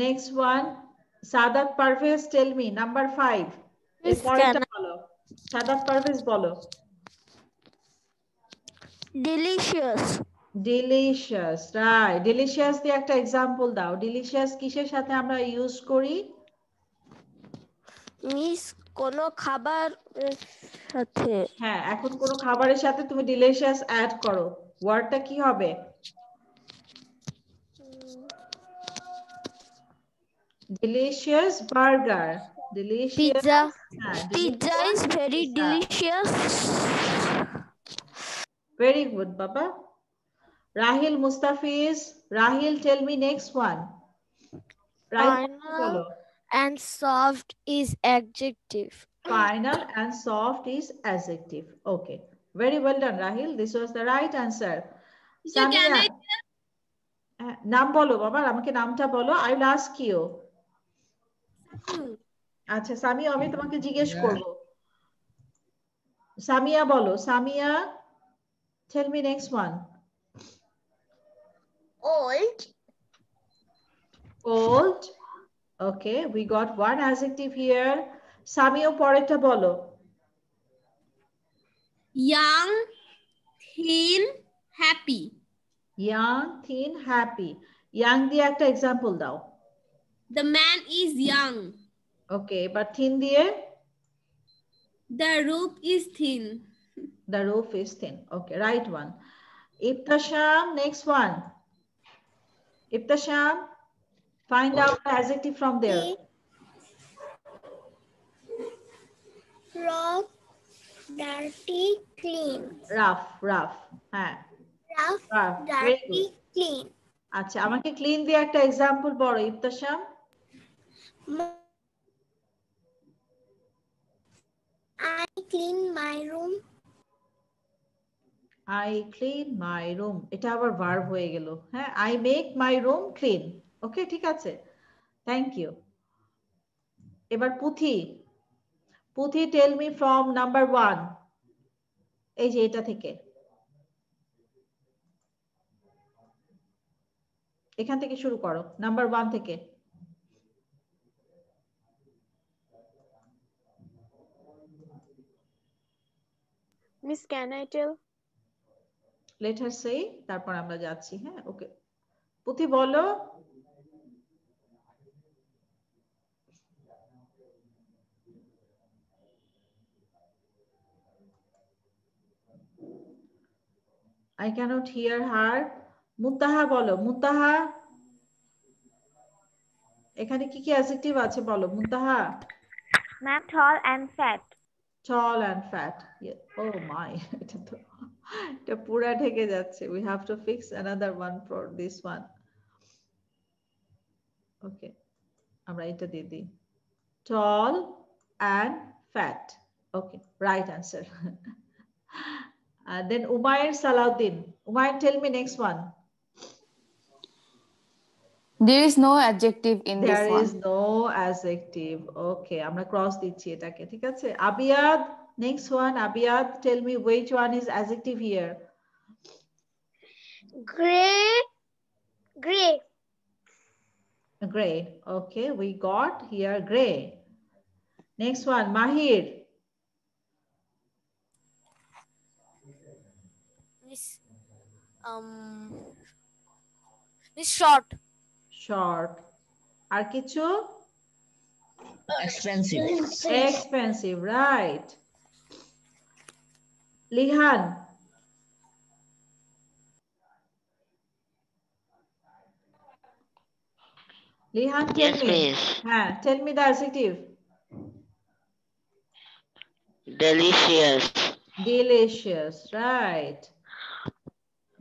Next one, Sadat Parvez, tell me number 5. Miss, পরেরটা can I? বলো। Sadat Parvez বলো। Delicious. Delicious, right. Delicious দিয়ে একটা এক্সাম্পল দাও। Delicious কিসের সাথে আমরা ইউজ করি? মিস কোনো খাবার সাথে। হ্যাঁ, এখন কোনো খাবারের সাথে তুমি delicious অ্যাড করো, ওয়ার্ডটা কি হবে? Delicious burger. Delicious Pizza. Pizza is very delicious. Very good, Baba. Rahil Mustafiz. Rahil, tell me next one. Right. Final and soft is adjective. Final and soft is adjective. Okay. Very well done, Rahil. This was the right answer. Samia. নাম বলো বাবা, আমাকে নামটা বলো। I will ask you. আচ্ছা সামিয়া, আমি তোমাকে জিজ্ঞেস করব। সামিয়া বলো। Samia, tell me next one. Old. Old. Okay, we got one adjective here. Samio, পরেরটা বলো। Young, thin, happy. Young, thin, happy. Young দিয়ে একটা এক্সাম্পল দাও। The man is young. Okay, but thin দিয়ে? The roof is thin. The roof is thin. Okay, right one. Ibtasham, next one. Ibtasham, find out the adjective from there. Rough, dirty, clean. Rough, rough. হ্যাঁ। Rough, very dirty, good. clean. আচ্ছা, আমাকে clean দিয়ে একটা example বলো ইবতাশাম। I clean my room. I clean my room. এটা আবার verb হয়ে গেল। হ্যাঁ, I make my room clean. Okay, ঠিক আছে। Thank you. এবার পুথি। পুথি, টেল মি ফ্রম নাম্বার 1. এই যে এটা থেকে। এখান থেকে শুরু করো, নাম্বার 1 থেকে। Miss, can I tell? Let her say, তারপর আমরা যাচ্ছি। হ্যাঁ, ওকে। পুথি বলো। I cannot hear her. Muntaha বলো, Muntaha এখানে কি কি অ্যাডজেক্টিভ আছে বলো, Muntaha? Ma'am, tall and fat. Tall and fat. Yeah. Oh my, এটা পুরা ঢেকে যাচ্ছে. We have to fix another one for this one. Okay, আমরা এটা দিয়ে দিই. Tall and fat. Okay, right answer. Then Umayr Salahuddin. Umayr, tell me next one. There is no adjective in this one. There is no adjective. Okay, আমরা cross দিচ্ছি এটাকে, ঠিক আছে? Abiyad, next one. Abiyad, tell me which one is adjective here. Gray. Gray. Gray. Okay, we got here gray. Next one, Mahir. Miss short. Short. আর কিছু? Expensive. Expensive, right. Lihan. Lihan, tell Yes, me. miss. Tell me the adjective. Delicious. Delicious, right.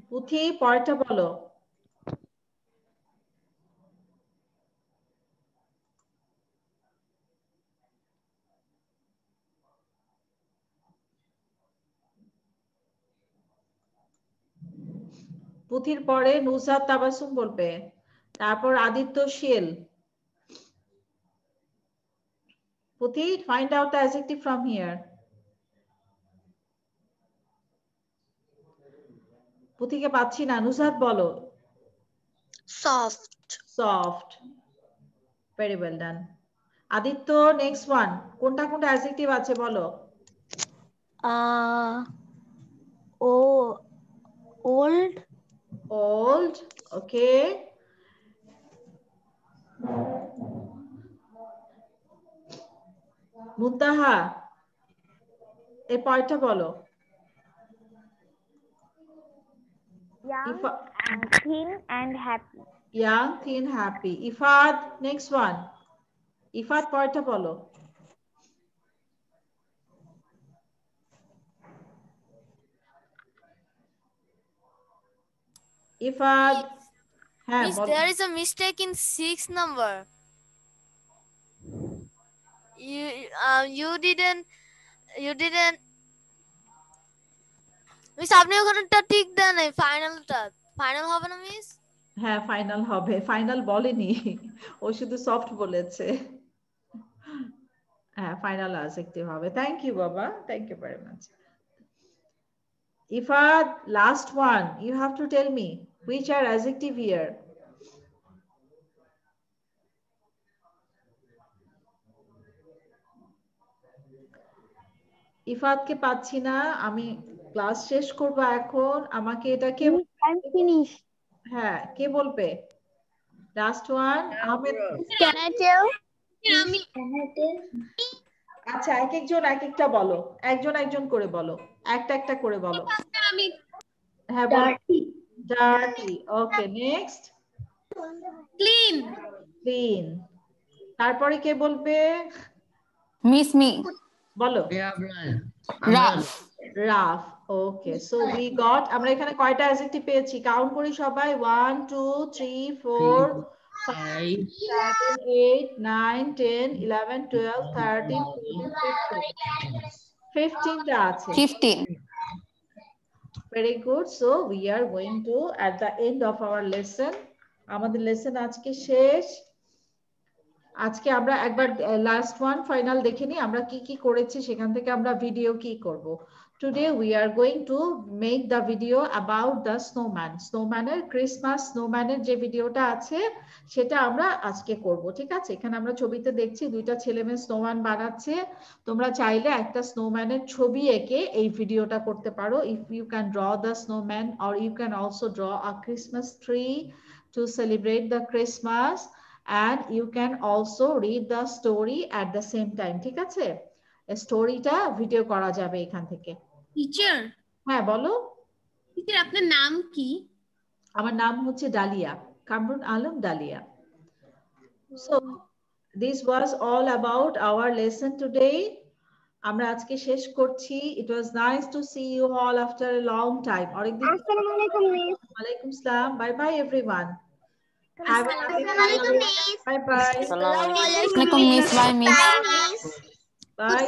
Puthi, পরেরটা বলো. পুথির পরে নুসরাত তাবাসসুম বলবে, তারপর আদিত্য শীল. পুথি, find out the adjective from here. পুথিকে পাচ্ছি না, নুসরাত বলো. Soft. Soft. Very well done. Aditya, next one. কোনটা কোনটা adjective আছে বলো. Old. Old. Okay. Muntaha, এই পয়েন্টটা বলো. Young, thin and happy. Young, thin, happy. Ifad, next one. Ifad, পয়েন্টটা বলো. Ifad. Miss, there is a mistake in 6 number. You didn't. Miss, আপনি ওখানেটা ঠিক দেন নাই, ফাইনালটা. ফাইনাল হবে না মিস? হ্যাঁ, ফাইনাল হবে. ফাইনাল বলেনি, ও শুধু সফট বলেছে. হ্যাঁ, ফাইনাল অ্যাডজেক্টিভ হবে. থ্যাংক ইউ বাবা, thank you very much. Ifad, last one. You have to tell me which are adjective here. ইফাতকে পাচ্ছি না, আমি ক্লাস শেষ করব এখন. আমাকে এটা কে ফিনিশ? হ্যাঁ, কে বলবে? Last one. Ahmed, Can I tell? আচ্ছা, এক একজন এক একটা বলো. একজন একজন করে বলো, একটা একটা করে বলো. হ্যাঁ, dirty. Dirty. Okay, next. Clean. Clean. তারপরে কে বলবে? Miss me. বলো. Rough. Rough. Okay, so we got, আমরা এখানে কয়টা অ্যাডজেক্টিভ পেয়েছি? কাউন্ট করি সবাই. 1 2 3 4 5 7 8 9 10 11 12 13 14 15 টা আছে. 15. Very good. So we are going to at the end of our lesson. আমাদের লেসন আজকে শেষ. আজকে আমরা একবার লাস্ট ওয়ান ফাইনাল দেখে নিই আমরা কি কি করেছি, সেখান থেকে আমরা ভিডিও কি করব. Today we are going to make the video about the snowman. স্নোম্যানের ক্রিসমাস স্নোম্যানের যে ভিডিওটা আছে সেটা আমরা আজকে করব, ঠিক আছে? এখানে আমরা ছবিতে দেখছি দুইটা ছেলে মেয়ে স্নোম্যান বানাচ্ছে. তোমরা চাইলে একটা স্নোম্যানের ছবি এঁকে এই ভিডিওটা করতে পারো. If you can draw the snowman or you can also draw a Christmas tree to celebrate the Christmas. And you can also read the story at the same time, ঠিক আছে? স্টোরিটা ভিডিও করা যাবে এখান থেকে. টিচার, হ্যাঁ বলো. Teacher আপনার নাম কি? আমার নাম হচ্ছে dahlia, Kamrun Alam dahlia. So this was all about our lesson today. আমরা আজকে শেষ করছি। It was nice to see you all after a long time. আসসালামু আলাইকুম মিস। ওয়ালাইকুম আসসালাম। Bye bye everyone. Have a nice day. Bye bye. Assalamualaikum miss. Bye miss. Bye.